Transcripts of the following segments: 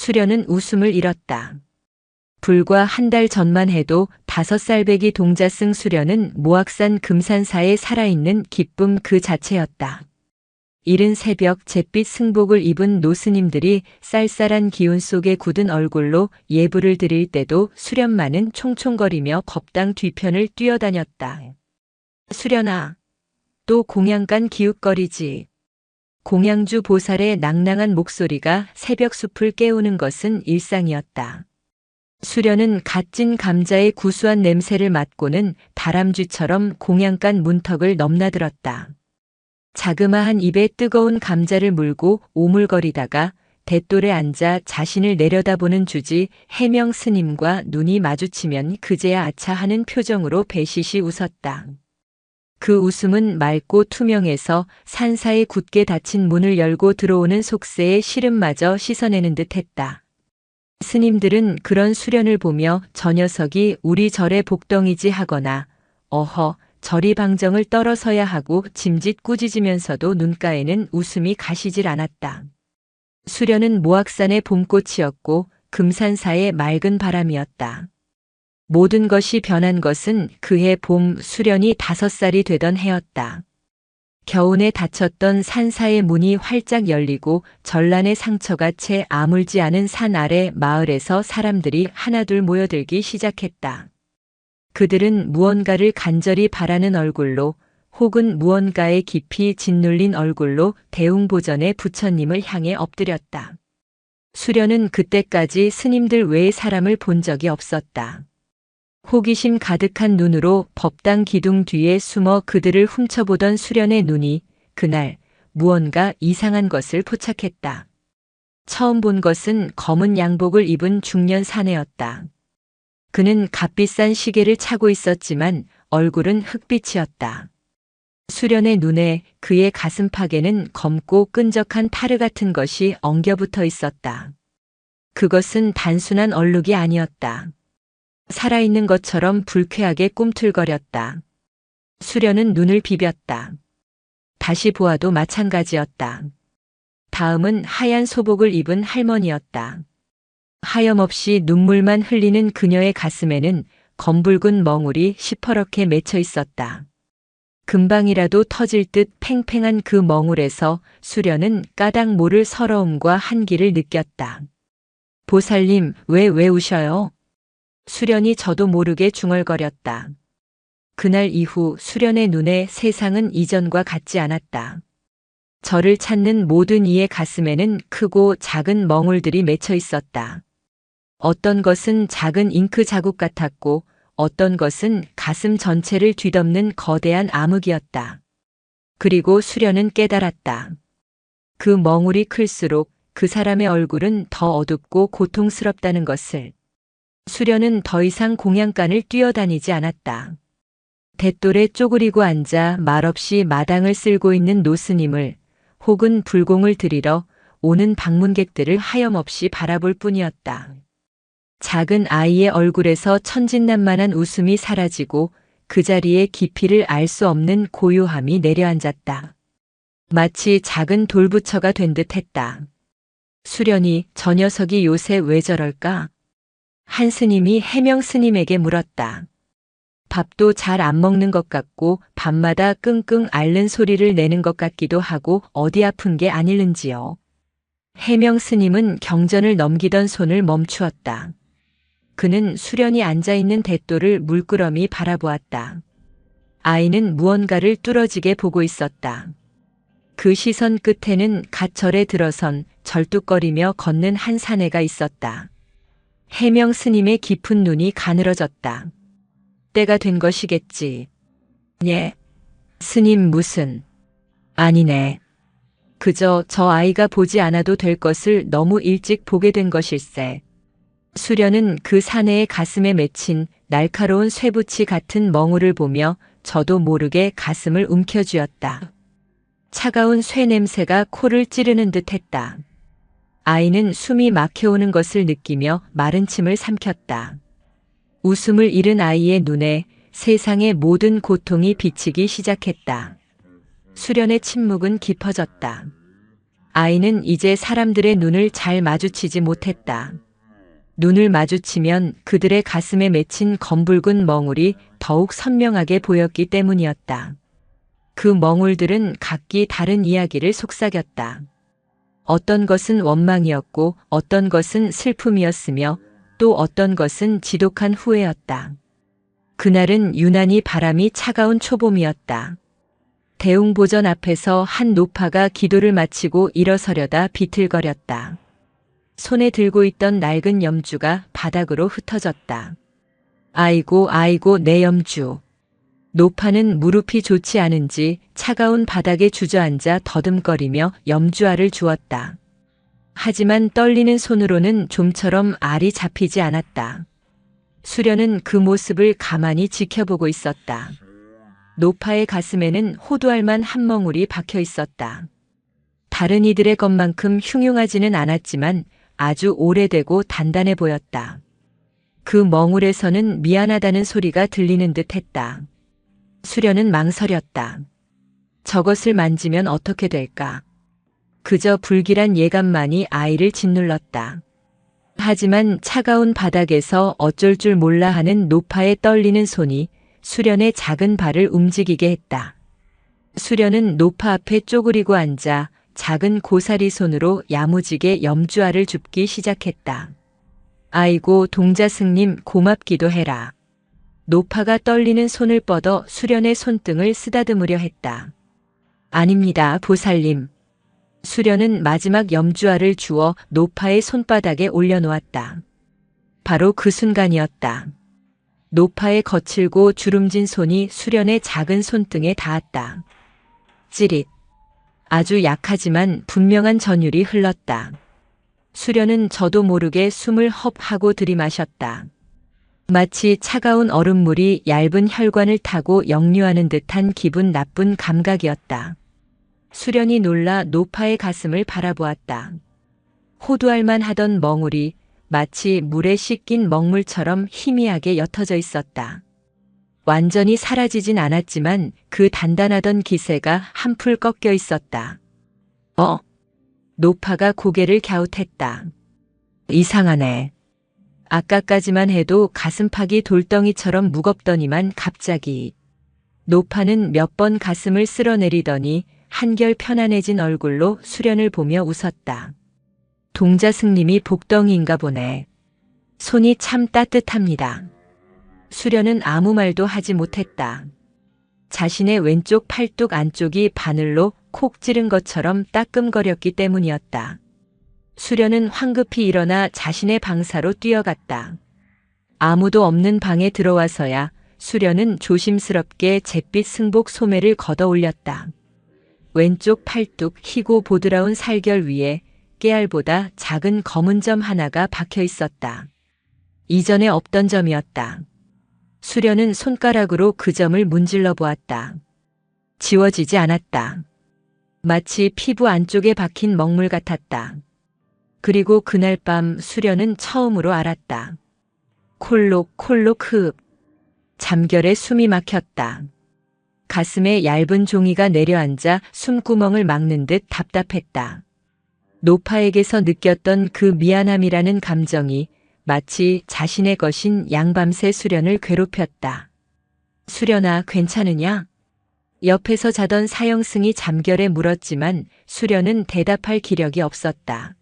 수련은 웃음을 잃었다. 불과 한 달 전만 해도 5살배기 동자 쓴 수련은 모악산 금산사에 살아있는 기쁨 그 자체였다. 이른 새벽 잿빛 승복을 입은 노스님들이 쌀쌀한 기운 속에 굳은 얼굴로 예불을 드릴 때도 수련만은 총총거리며 법당 뒤편을 뛰어다녔다. 수련아, 또 공양간 기웃거리지. 공양주 보살의 낭낭한 목소리가 새벽 숲을 깨우는 것은 일상이었다. 수련은 갓 찐 감자의 구수한 냄새를 맡고는 다람쥐처럼 공양간 문턱을 넘나들었다. 자그마한 입에 뜨거운 감자를 물고 오물거리다가 돛돌에 앉아 자신을 내려다보는 주지 해명 스님과 눈이 마주치면 그제야 아차 하는 표정으로 배시시 웃었다. 그 웃음은 맑고 투명해서 산사에 굳게 닫힌 문을 열고 들어오는 속세의 시름마저 씻어내는 듯 했다. 스님들은 그런 수련을 보며 저 녀석이 우리 절의 복덩이지 하거나 어허 절이 방정을 떨어서야 하고 짐짓 꾸짖으면서도 눈가에는 웃음이 가시질 않았다. 수련은 모악산의 봄꽃이었고 금산사의 맑은 바람이었다. 모든 것이 변한 것은 그해 봄 수련이 5살이 되던 해였다. 겨우내 닫혔던 산사의 문이 활짝 열리고 전란의 상처가 채 아물지 않은 산 아래 마을에서 사람들이 하나둘 모여들기 시작했다. 그들은 무언가를 간절히 바라는 얼굴로 혹은 무언가에 깊이 짓눌린 얼굴로 대웅보전의 부처님을 향해 엎드렸다. 수련은 그때까지 스님들 외의 사람을 본 적이 없었다. 호기심 가득한 눈으로 법당 기둥 뒤에 숨어 그들을 훔쳐보던 수련의 눈이 그날 무언가 이상한 것을 포착했다. 처음 본 것은 검은 양복을 입은 중년 사내였다. 그는 값비싼 시계를 차고 있었지만 얼굴은 흑빛이었다. 수련의 눈에 그의 가슴팍에는 검고 끈적한 타르 같은 것이 엉겨붙어 있었다. 그것은 단순한 얼룩이 아니었다. 살아있는 것처럼 불쾌하게 꿈틀거렸다. 수련은 눈을 비볐다. 다시 보아도 마찬가지였다. 다음은 하얀 소복을 입은 할머니였다. 하염없이 눈물만 흘리는 그녀의 가슴에는 검붉은 멍울이 시퍼렇게 맺혀 있었다. 금방이라도 터질 듯 팽팽한 그 멍울에서 수련은 까닭 모를 서러움과 한기를 느꼈다. 보살님, 왜 우셔요? 수련이 저도 모르게 중얼거렸다. 그날 이후 수련의 눈에 세상은 이전과 같지 않았다. 저를 찾는 모든 이의 가슴에는 크고 작은 멍울들이 맺혀 있었다. 어떤 것은 작은 잉크 자국 같았고 어떤 것은 가슴 전체를 뒤덮는 거대한 암흑이었다. 그리고 수련은 깨달았다. 그 멍울이 클수록 그 사람의 얼굴은 더 어둡고 고통스럽다는 것을. 수련은 더 이상 공양간을 뛰어다니지 않았다. 돛돌에 쪼그리고 앉아 말없이 마당을 쓸고 있는 노스님을 혹은 불공을 들이러 오는 방문객들을 하염없이 바라볼 뿐이었다. 작은 아이의 얼굴에서 천진난만한 웃음이 사라지고 그 자리에 깊이를 알 수 없는 고요함이 내려앉았다. 마치 작은 돌부처가 된 듯 했다. 수련이 저 녀석이 요새 왜 저럴까? 한 스님이 해명 스님에게 물었다. 밥도 잘 안 먹는 것 같고 밤마다 끙끙 앓는 소리를 내는 것 같기도 하고 어디 아픈 게 아닐는지요. 해명 스님은 경전을 넘기던 손을 멈추었다. 그는 수련이 앉아있는 돛돌을 물끄러미 바라보았다. 아이는 무언가를 뚫어지게 보고 있었다. 그 시선 끝에는 갓 절에 들어선 절뚝거리며 걷는 한 사내가 있었다. 해명 스님의 깊은 눈이 가늘어졌다. 때가 된 것이겠지. 예. 스님 무슨. 아니네. 그저 저 아이가 보지 않아도 될 것을 너무 일찍 보게 된 것일세. 수련은 그 사내의 가슴에 맺힌 날카로운 쇠붙이 같은 멍울을 보며 저도 모르게 가슴을 움켜쥐었다. 차가운 쇠 냄새가 코를 찌르는 듯 했다. 아이는 숨이 막혀오는 것을 느끼며 마른 침을 삼켰다. 웃음을 잃은 아이의 눈에 세상의 모든 고통이 비치기 시작했다. 수련의 침묵은 깊어졌다. 아이는 이제 사람들의 눈을 잘 마주치지 못했다. 눈을 마주치면 그들의 가슴에 맺힌 검붉은 멍울이 더욱 선명하게 보였기 때문이었다. 그 멍울들은 각기 다른 이야기를 속삭였다. 어떤 것은 원망이었고 어떤 것은 슬픔이었으며 또 어떤 것은 지독한 후회였다. 그날은 유난히 바람이 차가운 초봄이었다. 대웅보전 앞에서 한 노파가 기도를 마치고 일어서려다 비틀거렸다. 손에 들고 있던 낡은 염주가 바닥으로 흩어졌다. 아이고 아이고 내 염주. 노파는 무릎이 좋지 않은지 차가운 바닥에 주저앉아 더듬거리며 염주알을 주었다. 하지만 떨리는 손으로는 좀처럼 알이 잡히지 않았다. 수련은 그 모습을 가만히 지켜보고 있었다. 노파의 가슴에는 호두알만 한 멍울이 박혀 있었다. 다른 이들의 것만큼 흉흉하지는 않았지만 아주 오래되고 단단해 보였다. 그 멍울에서는 미안하다는 소리가 들리는 듯 했다. 수련은 망설였다. 저것을 만지면 어떻게 될까? 그저 불길한 예감만이 아이를 짓눌렀다. 하지만 차가운 바닥에서 어쩔 줄 몰라 하는 노파의 떨리는 손이 수련의 작은 발을 움직이게 했다. 수련은 노파 앞에 쪼그리고 앉아 작은 고사리 손으로 야무지게 염주알을 줍기 시작했다. 아이고 동자승님 고맙기도 해라. 노파가 떨리는 손을 뻗어 수련의 손등을 쓰다듬으려 했다. 아닙니다 보살님. 수련은 마지막 염주알을 주어 노파의 손바닥에 올려놓았다. 바로 그 순간이었다. 노파의 거칠고 주름진 손이 수련의 작은 손등에 닿았다. 찌릿. 아주 약하지만 분명한 전율이 흘렀다. 수련은 저도 모르게 숨을 헙하고 들이마셨다. 마치 차가운 얼음물이 얇은 혈관을 타고 역류하는 듯한 기분 나쁜 감각이었다. 수련이 놀라 노파의 가슴을 바라보았다. 호두알만 하던 멍울이 마치 물에 씻긴 먹물처럼 희미하게 옅어져 있었다. 완전히 사라지진 않았지만 그 단단하던 기세가 한풀 꺾여 있었다. 노파가 고개를 갸웃했다. 이상하네. 아까까지만 해도 가슴팍이 돌덩이처럼 무겁더니만 갑자기. 노파는 몇 번 가슴을 쓸어내리더니 한결 편안해진 얼굴로 수련을 보며 웃었다. 동자승님이 복덩이인가 보네. 손이 참 따뜻합니다. 수련은 아무 말도 하지 못했다. 자신의 왼쪽 팔뚝 안쪽이 바늘로 콕 찌른 것처럼 따끔거렸기 때문이었다. 수련은 황급히 일어나 자신의 방사로 뛰어갔다. 아무도 없는 방에 들어와서야 수련은 조심스럽게 잿빛 승복 소매를 걷어 올렸다. 왼쪽 팔뚝 희고 보드라운 살결 위에 깨알보다 작은 검은 점 하나가 박혀 있었다. 이전에 없던 점이었다. 수련은 손가락으로 그 점을 문질러 보았다. 지워지지 않았다. 마치 피부 안쪽에 박힌 먹물 같았다. 그리고 그날 밤 수련은 처음으로 알았다. 콜록콜록 흡. 잠결에 숨이 막혔다. 가슴에 얇은 종이가 내려앉아 숨구멍을 막는 듯 답답했다. 노파에게서 느꼈던 그 미안함이라는 감정이 마치 자신의 것인 양밤새 수련을 괴롭혔다. 수련아, 괜찮으냐? 옆에서 자던 사형승이 잠결에 물었지만 수련은 대답할 기력이 없었다.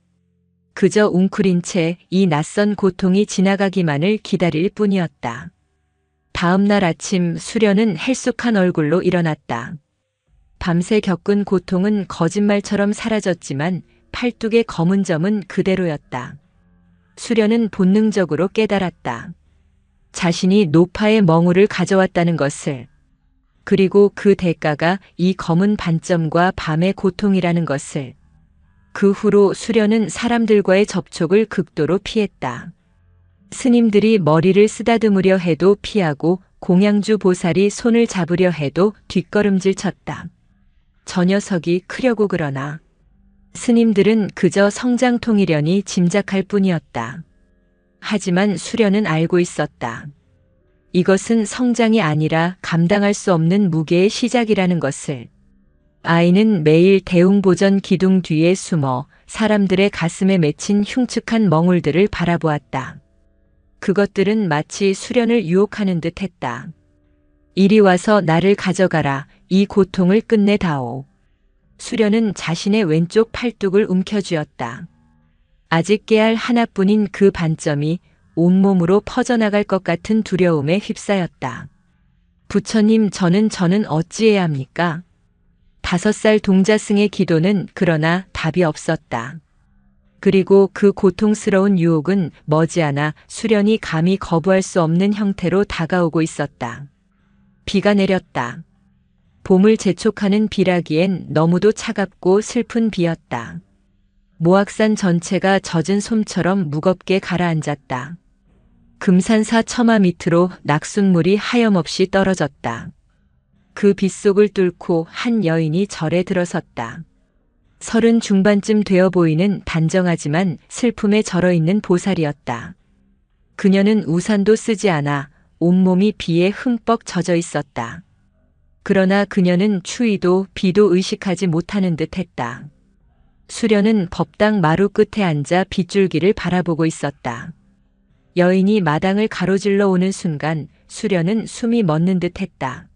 그저 웅크린 채 이 낯선 고통이 지나가기만을 기다릴 뿐이었다. 다음 날 아침 수련은 헬쑥한 얼굴로 일어났다. 밤새 겪은 고통은 거짓말처럼 사라졌지만 팔뚝의 검은 점은 그대로였다. 수련은 본능적으로 깨달았다. 자신이 노파의 멍울을 가져왔다는 것을, 그리고 그 대가가 이 검은 반점과 밤의 고통이라는 것을. 그 후로 수련은 사람들과의 접촉을 극도로 피했다. 스님들이 머리를 쓰다듬으려 해도 피하고 공양주 보살이 손을 잡으려 해도 뒷걸음질 쳤다. 저 녀석이 크려고 그러나. 스님들은 그저 성장통이려니 짐작할 뿐이었다. 하지만 수련은 알고 있었다. 이것은 성장이 아니라 감당할 수 없는 무게의 시작이라는 것을. 아이는 매일 대웅보전 기둥 뒤에 숨어 사람들의 가슴에 맺힌 흉측한 멍울들을 바라보았다. 그것들은 마치 수련을 유혹하는 듯 했다. 이리 와서 나를 가져가라. 이 고통을 끝내다오. 수련은 자신의 왼쪽 팔뚝을 움켜쥐었다. 아직 깨알 하나뿐인 그 반점이 온몸으로 퍼져나갈 것 같은 두려움에 휩싸였다. 부처님, 저는 어찌해야 합니까? 5살 동자승의 기도는 그러나 답이 없었다. 그리고 그 고통스러운 유혹은 머지않아 수련이 감히 거부할 수 없는 형태로 다가오고 있었다. 비가 내렸다. 봄을 재촉하는 비라기엔 너무도 차갑고 슬픈 비였다. 모악산 전체가 젖은 솜처럼 무겁게 가라앉았다. 금산사 처마 밑으로 낙숫물이 하염없이 떨어졌다. 그 빗속을 뚫고 한 여인이 절에 들어섰다. 30 중반쯤 되어 보이는 단정하지만 슬픔에 절어있는 보살이었다. 그녀는 우산도 쓰지 않아 온몸이 비에 흠뻑 젖어 있었다. 그러나 그녀는 추위도 비도 의식하지 못하는 듯 했다. 수련은 법당 마루 끝에 앉아 빗줄기를 바라보고 있었다. 여인이 마당을 가로질러 오는 순간 수련은 숨이 멎는 듯 했다.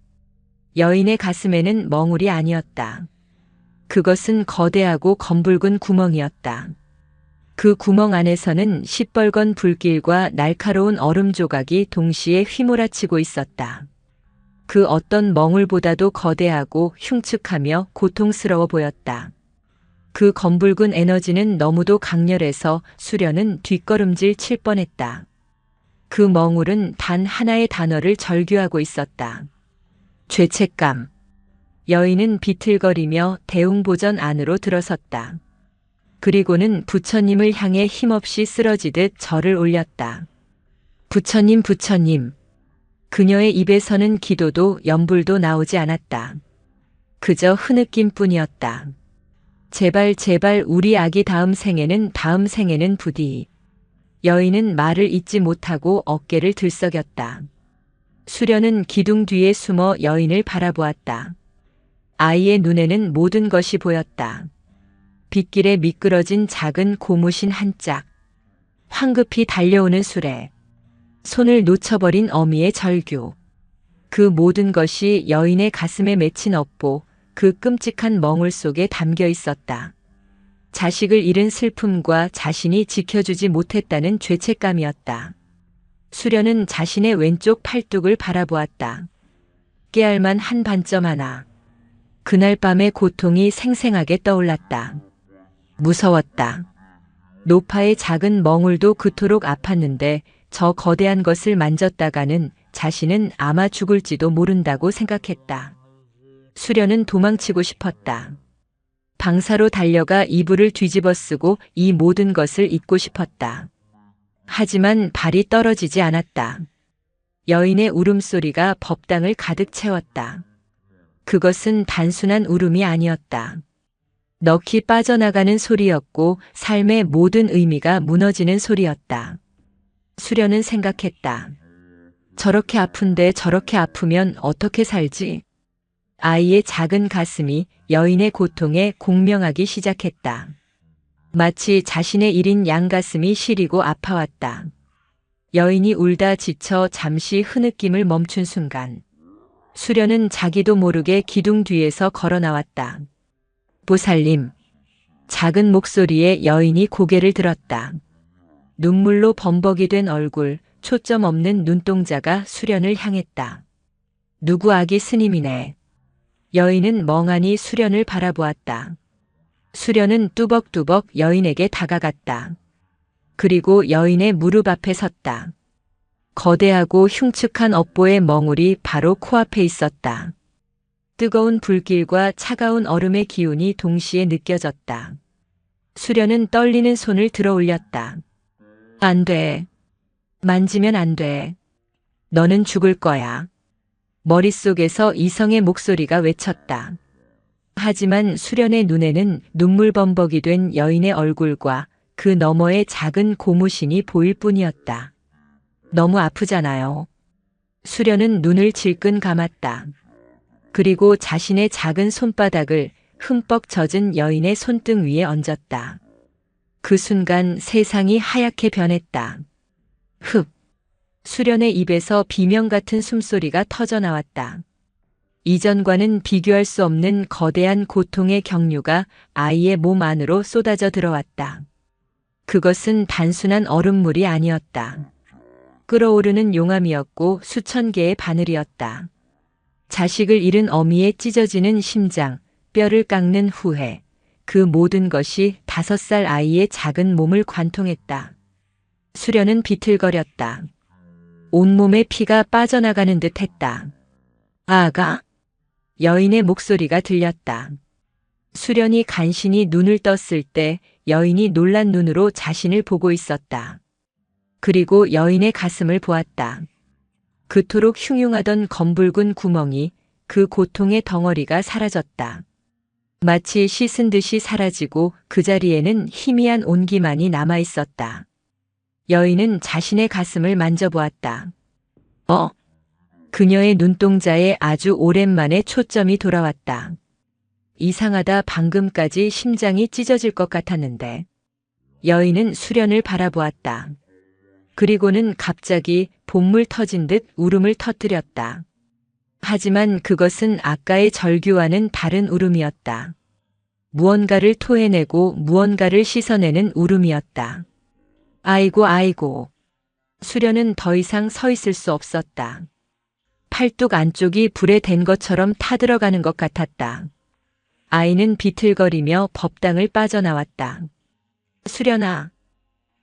여인의 가슴에는 멍울이 아니었다. 그것은 거대하고 검붉은 구멍이었다. 그 구멍 안에서는 시뻘건 불길과 날카로운 얼음 조각이 동시에 휘몰아치고 있었다. 그 어떤 멍울보다도 거대하고 흉측하며 고통스러워 보였다. 그 검붉은 에너지는 너무도 강렬해서 수련은 뒷걸음질 칠 뻔했다. 그 멍울은 단 하나의 단어를 절규하고 있었다. 죄책감. 여인은 비틀거리며 대웅보전 안으로 들어섰다. 그리고는 부처님을 향해 힘없이 쓰러지듯 절을 올렸다. 부처님, 부처님. 그녀의 입에서는 기도도 연불도 나오지 않았다. 그저 흐느낌뿐이었다. 제발 제발 우리 아기 다음 생에는 부디. 여인은 말을 잇지 못하고 어깨를 들썩였다. 수련은 기둥 뒤에 숨어 여인을 바라보았다. 아이의 눈에는 모든 것이 보였다. 빗길에 미끄러진 작은 고무신 한 짝, 황급히 달려오는 수레, 손을 놓쳐버린 어미의 절규. 그 모든 것이 여인의 가슴에 맺힌 업보, 그 끔찍한 멍울 속에 담겨 있었다. 자식을 잃은 슬픔과 자신이 지켜주지 못했다는 죄책감이었다. 수련은 자신의 왼쪽 팔뚝을 바라보았다. 깨알만 한 반점 하나. 그날 밤의 고통이 생생하게 떠올랐다. 무서웠다. 노파의 작은 멍울도 그토록 아팠는데 저 거대한 것을 만졌다가는 자신은 아마 죽을지도 모른다고 생각했다. 수련은 도망치고 싶었다. 방사로 달려가 이불을 뒤집어 쓰고 이 모든 것을 잊고 싶었다. 하지만 발이 떨어지지 않았다. 여인의 울음소리가 법당을 가득 채웠다. 그것은 단순한 울음이 아니었다. 넋이 빠져나가는 소리였고 삶의 모든 의미가 무너지는 소리였다. 수련은 생각했다. 저렇게 아픈데 저렇게 아프면 어떻게 살지? 아이의 작은 가슴이 여인의 고통에 공명하기 시작했다. 마치 자신의 일인 양가슴이 시리고 아파왔다. 여인이 울다 지쳐 잠시 흐느낌을 멈춘 순간 수련은 자기도 모르게 기둥 뒤에서 걸어 나왔다. 보살님. 작은 목소리에 여인이 고개를 들었다. 눈물로 범벅이 된 얼굴, 초점 없는 눈동자가 수련을 향했다. 누구 아기 스님이네. 여인은 멍하니 수련을 바라보았다. 수련은 뚜벅뚜벅 여인에게 다가갔다. 그리고 여인의 무릎 앞에 섰다. 거대하고 흉측한 업보의 멍울이 바로 코앞에 있었다. 뜨거운 불길과 차가운 얼음의 기운이 동시에 느껴졌다. 수련은 떨리는 손을 들어 올렸다. 안 돼. 만지면 안 돼. 너는 죽을 거야. 머릿속에서 이성의 목소리가 외쳤다. 하지만 수련의 눈에는 눈물범벅이 된 여인의 얼굴과 그 너머의 작은 고무신이 보일 뿐이었다. 너무 아프잖아요. 수련은 눈을 질끈 감았다. 그리고 자신의 작은 손바닥을 흠뻑 젖은 여인의 손등 위에 얹었다. 그 순간 세상이 하얗게 변했다. 흡! 수련의 입에서 비명 같은 숨소리가 터져나왔다. 이전과는 비교할 수 없는 거대한 고통의 경류가 아이의 몸 안으로 쏟아져 들어왔다. 그것은 단순한 얼음물이 아니었다. 끓어오르는 용암이었고 수천 개의 바늘이었다. 자식을 잃은 어미의 찢어지는 심장, 뼈를 깎는 후회, 그 모든 것이 5살 아이의 작은 몸을 관통했다. 수련은 비틀거렸다. 온몸에 피가 빠져나가는 듯 했다. 아가? 여인의 목소리가 들렸다. 수련이 간신히 눈을 떴을 때 여인이 놀란 눈으로 자신을 보고 있었다. 그리고 여인의 가슴을 보았다. 그토록 흉흉하던 검붉은 구멍이, 그 고통의 덩어리가 사라졌다. 마치 씻은 듯이 사라지고 그 자리에는 희미한 온기만이 남아 있었다. 여인은 자신의 가슴을 만져보았다. 그녀의 눈동자에 아주 오랜만에 초점이 돌아왔다. 이상하다, 방금까지 심장이 찢어질 것 같았는데. 여인은 수련을 바라보았다. 그리고는 갑자기 봇물 터진 듯 울음을 터뜨렸다. 하지만 그것은 아까의 절규와는 다른 울음이었다. 무언가를 토해내고 무언가를 씻어내는 울음이었다. 아이고 아이고. 수련은 더 이상 서 있을 수 없었다. 팔뚝 안쪽이 불에 댄 것처럼 타들어가는 것 같았다. 아이는 비틀거리며 법당을 빠져나왔다. 수련아.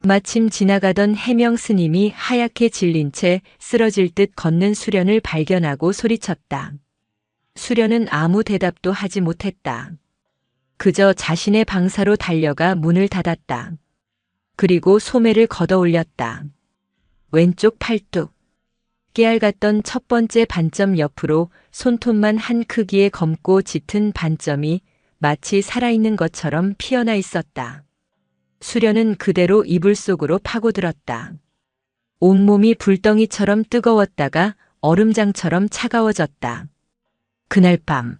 마침 지나가던 해명 스님이 하얗게 질린 채 쓰러질 듯 걷는 수련을 발견하고 소리쳤다. 수련은 아무 대답도 하지 못했다. 그저 자신의 방사로 달려가 문을 닫았다. 그리고 소매를 걷어 올렸다. 왼쪽 팔뚝. 깨알같던 첫 번째 반점 옆으로 손톱만 한 크기의 검고 짙은 반점이 마치 살아있는 것처럼 피어나 있었다. 수련은 그대로 이불 속으로 파고들었다. 온몸이 불덩이처럼 뜨거웠다가 얼음장처럼 차가워졌다. 그날 밤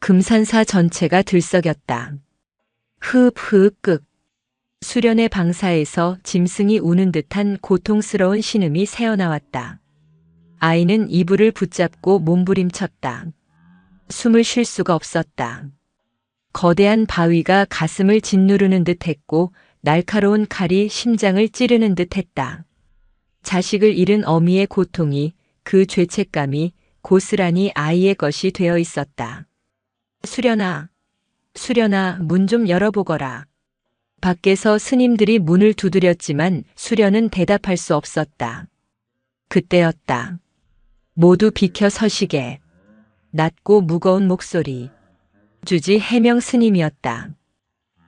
금산사 전체가 들썩였다. 흡흡. 수련의 방사에서 짐승이 우는 듯한 고통스러운 신음이 새어나왔다. 아이는 이불을 붙잡고 몸부림쳤다. 숨을 쉴 수가 없었다. 거대한 바위가 가슴을 짓누르는 듯 했고 날카로운 칼이 심장을 찌르는 듯 했다. 자식을 잃은 어미의 고통이, 그 죄책감이 고스란히 아이의 것이 되어 있었다. 수련아, 문 좀 열어보거라. 밖에서 스님들이 문을 두드렸지만 수련은 대답할 수 없었다. 그때였다. 모두 비켜 서시게. 낮고 무거운 목소리. 주지 해명 스님이었다.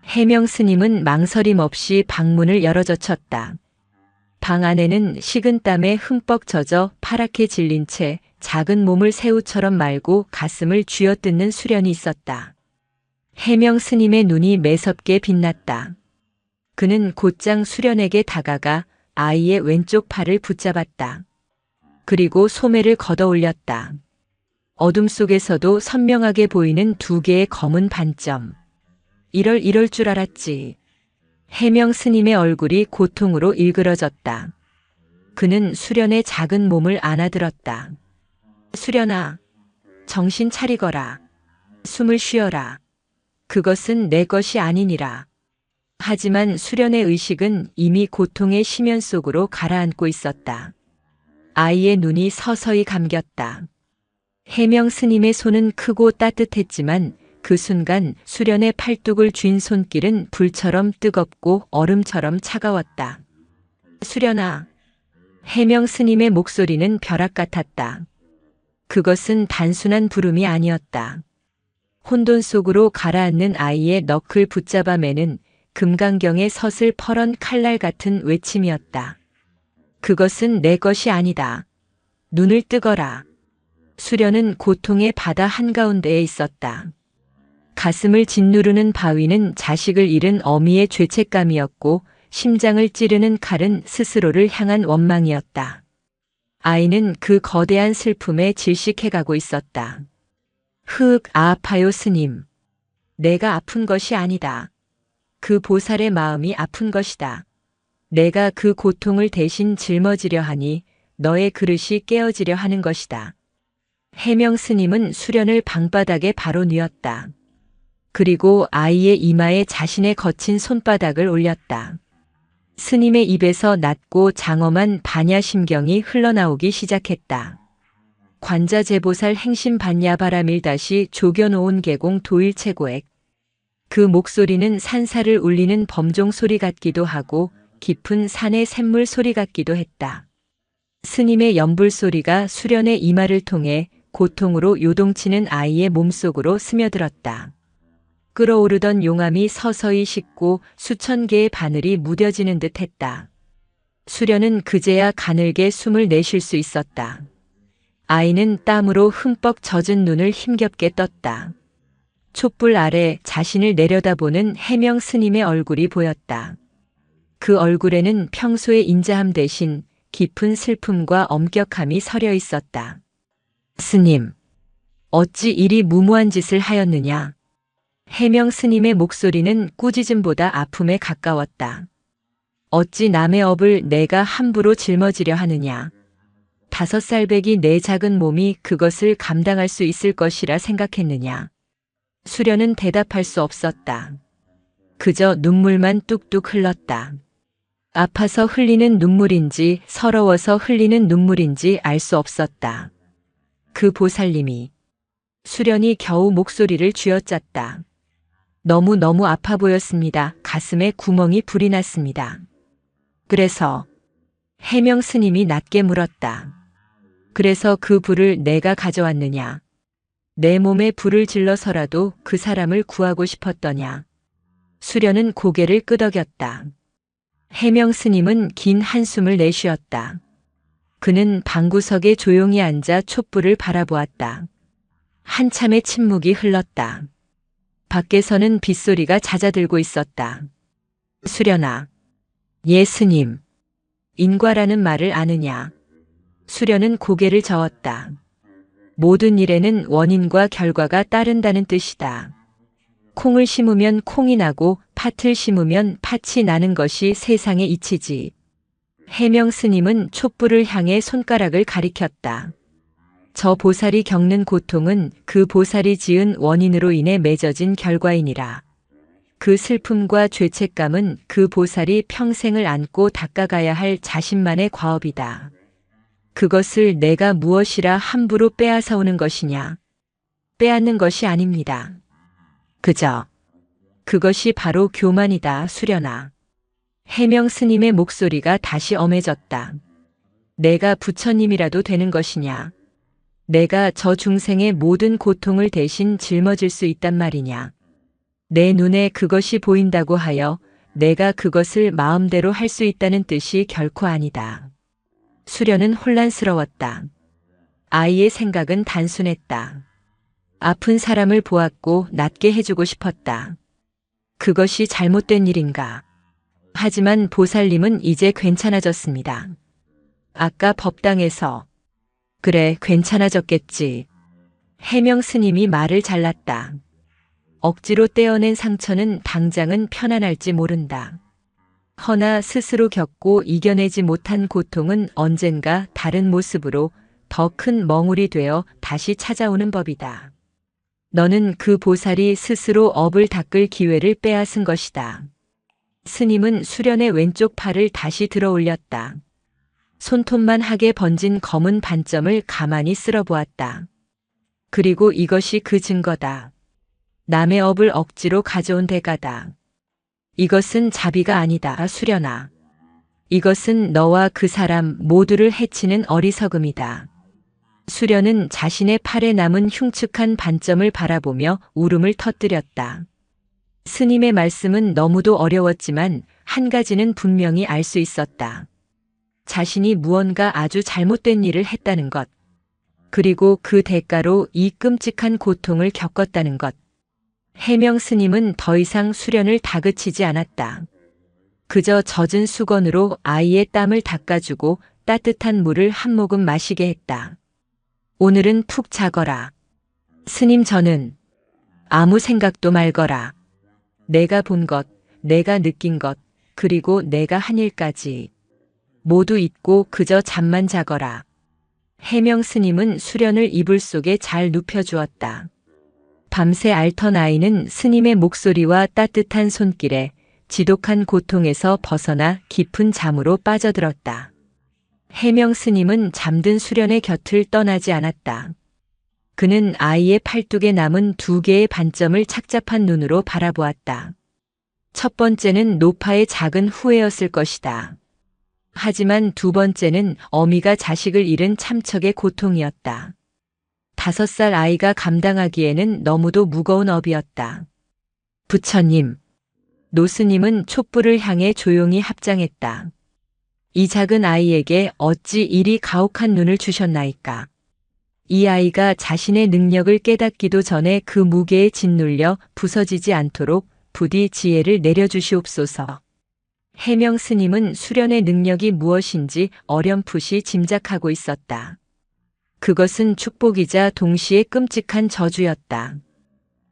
해명 스님은 망설임 없이 방문을 열어젖혔다. 방 안에는 식은땀에 흠뻑 젖어 파랗게 질린 채 작은 몸을 새우처럼 말고 가슴을 쥐어뜯는 수련이 있었다. 해명 스님의 눈이 매섭게 빛났다. 그는 곧장 수련에게 다가가 아이의 왼쪽 팔을 붙잡았다. 그리고 소매를 걷어 올렸다. 어둠 속에서도 선명하게 보이는 2개의 검은 반점. 이럴 줄 알았지. 해명 스님의 얼굴이 고통으로 일그러졌다. 그는 수련의 작은 몸을 안아들었다. 수련아, 정신 차리거라. 숨을 쉬어라. 그것은 내 것이 아니니라. 하지만 수련의 의식은 이미 고통의 심연 속으로 가라앉고 있었다. 아이의 눈이 서서히 감겼다. 해명 스님의 손은 크고 따뜻했지만 그 순간 수련의 팔뚝을 쥔 손길은 불처럼 뜨겁고 얼음처럼 차가웠다. 수련아. 해명 스님의 목소리는 벼락 같았다. 그것은 단순한 부름이 아니었다. 혼돈 속으로 가라앉는 아이의 너클 붙잡아 매는 금강경의 서슬 퍼런 칼날 같은 외침이었다. 그것은 내 것이 아니다. 눈을 뜨거라. 수련은 고통의 바다 한가운데에 있었다. 가슴을 짓누르는 바위는 자식을 잃은 어미의 죄책감이었고 심장을 찌르는 칼은 스스로를 향한 원망이었다. 아이는 그 거대한 슬픔에 질식해가고 있었다. 아파요, 스님. 내가 아픈 것이 아니다. 그 보살의 마음이 아픈 것이다. 내가 그 고통을 대신 짊어지려 하니 너의 그릇이 깨어지려 하는 것이다. 해명 스님은 수련을 방바닥에 바로 뉘었다. 그리고 아이의 이마에 자신의 거친 손바닥을 올렸다. 스님의 입에서 낮고 장엄한 반야심경이 흘러나오기 시작했다. 관자재보살 행심 반야바라밀다시 조겨놓은 계공 도일체고액. 그 목소리는 산사를 울리는 범종 소리 같기도 하고 깊은 산의 샘물 소리 같기도 했다. 스님의 연불 소리가 수련의 이마를 통해 고통으로 요동치는 아이의 몸속으로 스며들었다. 끓어오르던 용암이 서서히 식고 수천 개의 바늘이 무뎌지는 듯 했다. 수련은 그제야 가늘게 숨을 내쉴 수 있었다. 아이는 땀으로 흠뻑 젖은 눈을 힘겹게 떴다. 촛불 아래 자신을 내려다보는 해명 스님의 얼굴이 보였다. 그 얼굴에는 평소의 인자함 대신 깊은 슬픔과 엄격함이 서려 있었다. 스님, 어찌 이리 무모한 짓을 하였느냐? 해명 스님의 목소리는 꾸짖음보다 아픔에 가까웠다. 어찌 남의 업을 내가 함부로 짊어지려 하느냐? 5살배기 내 작은 몸이 그것을 감당할 수 있을 것이라 생각했느냐? 수련은 대답할 수 없었다. 그저 눈물만 뚝뚝 흘렀다. 아파서 흘리는 눈물인지 서러워서 흘리는 눈물인지 알 수 없었다. 그 보살님이 수련이 겨우 목소리를 쥐어짰다. 너무너무 아파 보였습니다. 가슴에 구멍이 불이 났습니다. 그래서 해명 스님이 낮게 물었다. 그래서 그 불을 내가 가져왔느냐? 내 몸에 불을 질러서라도 그 사람을 구하고 싶었더냐? 수련은 고개를 끄덕였다. 해명 스님은 긴 한숨을 내쉬었다. 그는 방구석에 조용히 앉아 촛불을 바라보았다. 한참의 침묵이 흘렀다. 밖에서는 빗소리가 잦아들고 있었다. 수련아, 예 스님, 인과라는 말을 아느냐? 수련은 고개를 저었다. 모든 일에는 원인과 결과가 따른다는 뜻이다. 콩을 심으면 콩이 나고 팥을 심으면 팥이 나는 것이 세상의 이치지. 해명 스님은 촛불을 향해 손가락을 가리켰다. 저 보살이 겪는 고통은 그 보살이 지은 원인으로 인해 맺어진 결과이니라. 그 슬픔과 죄책감은 그 보살이 평생을 안고 닦아가야 할 자신만의 과업이다. 그것을 내가 무엇이라 함부로 빼앗아 오는 것이냐? 빼앗는 것이 아닙니다. 그것이 바로 교만이다, 수련아. 해명 스님의 목소리가 다시 엄해졌다. 내가 부처님이라도 되는 것이냐? 내가 저 중생의 모든 고통을 대신 짊어질 수 있단 말이냐? 내 눈에 그것이 보인다고 하여 내가 그것을 마음대로 할 수 있다는 뜻이 결코 아니다. 수련은 혼란스러웠다. 아이의 생각은 단순했다. 아픈 사람을 보았고 낫게 해주고 싶었다. 그것이 잘못된 일인가? 하지만 보살님은 이제 괜찮아졌습니다. 아까 법당에서 그래, 괜찮아졌겠지. 해명 스님이 말을 잘랐다. 억지로 떼어낸 상처는 당장은 편안할지 모른다. 허나 스스로 겪고 이겨내지 못한 고통은 언젠가 다른 모습으로 더 큰 멍울이 되어 다시 찾아오는 법이다. 너는 그 보살이 스스로 업을 닦을 기회를 빼앗은 것이다. 스님은 수련의 왼쪽 팔을 다시 들어 올렸다. 손톱만하게 번진 검은 반점을 가만히 쓸어보았다. 그리고 이것이 그 증거다. 남의 업을 억지로 가져온 대가다. 이것은 자비가 아니다, 수련아. 이것은 너와 그 사람 모두를 해치는 어리석음이다. 수련은 자신의 팔에 남은 흉측한 반점을 바라보며 울음을 터뜨렸다. 스님의 말씀은 너무도 어려웠지만 한 가지는 분명히 알 수 있었다. 자신이 무언가 아주 잘못된 일을 했다는 것. 그리고 그 대가로 이 끔찍한 고통을 겪었다는 것. 해명 스님은 더 이상 수련을 다그치지 않았다. 그저 젖은 수건으로 아이의 땀을 닦아주고 따뜻한 물을 한 모금 마시게 했다. 오늘은 푹 자거라. 스님 저는 아무 생각도 말거라. 내가 본 것, 내가 느낀 것, 그리고 내가 한 일까지 모두 잊고 그저 잠만 자거라. 해명 스님은 수련을 이불 속에 잘 눕혀주었다. 밤새 앓던 아이는 스님의 목소리와 따뜻한 손길에 지독한 고통에서 벗어나 깊은 잠으로 빠져들었다. 해명 스님은 잠든 수련의 곁을 떠나지 않았다. 그는 아이의 팔뚝에 남은 2개의 반점을 착잡한 눈으로 바라보았다. 첫 번째는 노파의 작은 후회였을 것이다. 하지만 2번째는 어미가 자식을 잃은 참척의 고통이었다. 5살 아이가 감당하기에는 너무도 무거운 업이었다. 부처님, 노스님은 촛불을 향해 조용히 합장했다. 이 작은 아이에게 어찌 이리 가혹한 눈을 주셨나이까. 이 아이가 자신의 능력을 깨닫기도 전에 그 무게에 짓눌려 부서지지 않도록 부디 지혜를 내려주시옵소서. 해명 스님은 수련의 능력이 무엇인지 어렴풋이 짐작하고 있었다. 그것은 축복이자 동시에 끔찍한 저주였다.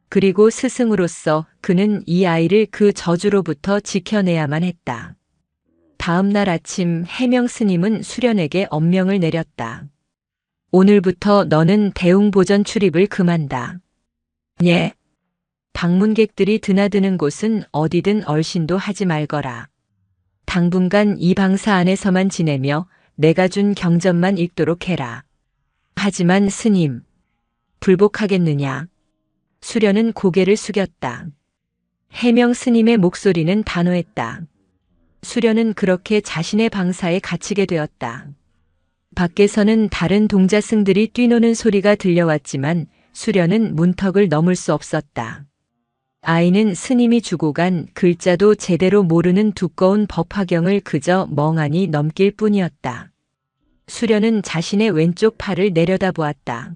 그리고 스승으로서 그는 이 아이를 그 저주로부터 지켜내야만 했다. 다음 날 아침 해명 스님은 수련에게 엄명을 내렸다. 오늘부터 너는 대웅보전 출입을 금한다. 예. 방문객들이 드나드는 곳은 어디든 얼씬도 하지 말거라. 당분간 이 방사 안에서만 지내며 내가 준 경전만 읽도록 해라. 하지만 스님, 불복하겠느냐? 수련은 고개를 숙였다. 해명 스님의 목소리는 단호했다. 수련은 그렇게 자신의 방사에 갇히게 되었다. 밖에서는 다른 동자승들이 뛰노는 소리가 들려왔지만 수련은 문턱을 넘을 수 없었다. 아이는 스님이 주고 간 글자도 제대로 모르는 두꺼운 법화경을 그저 멍하니 넘길 뿐이었다. 수련은 자신의 왼쪽 팔을 내려다보았다.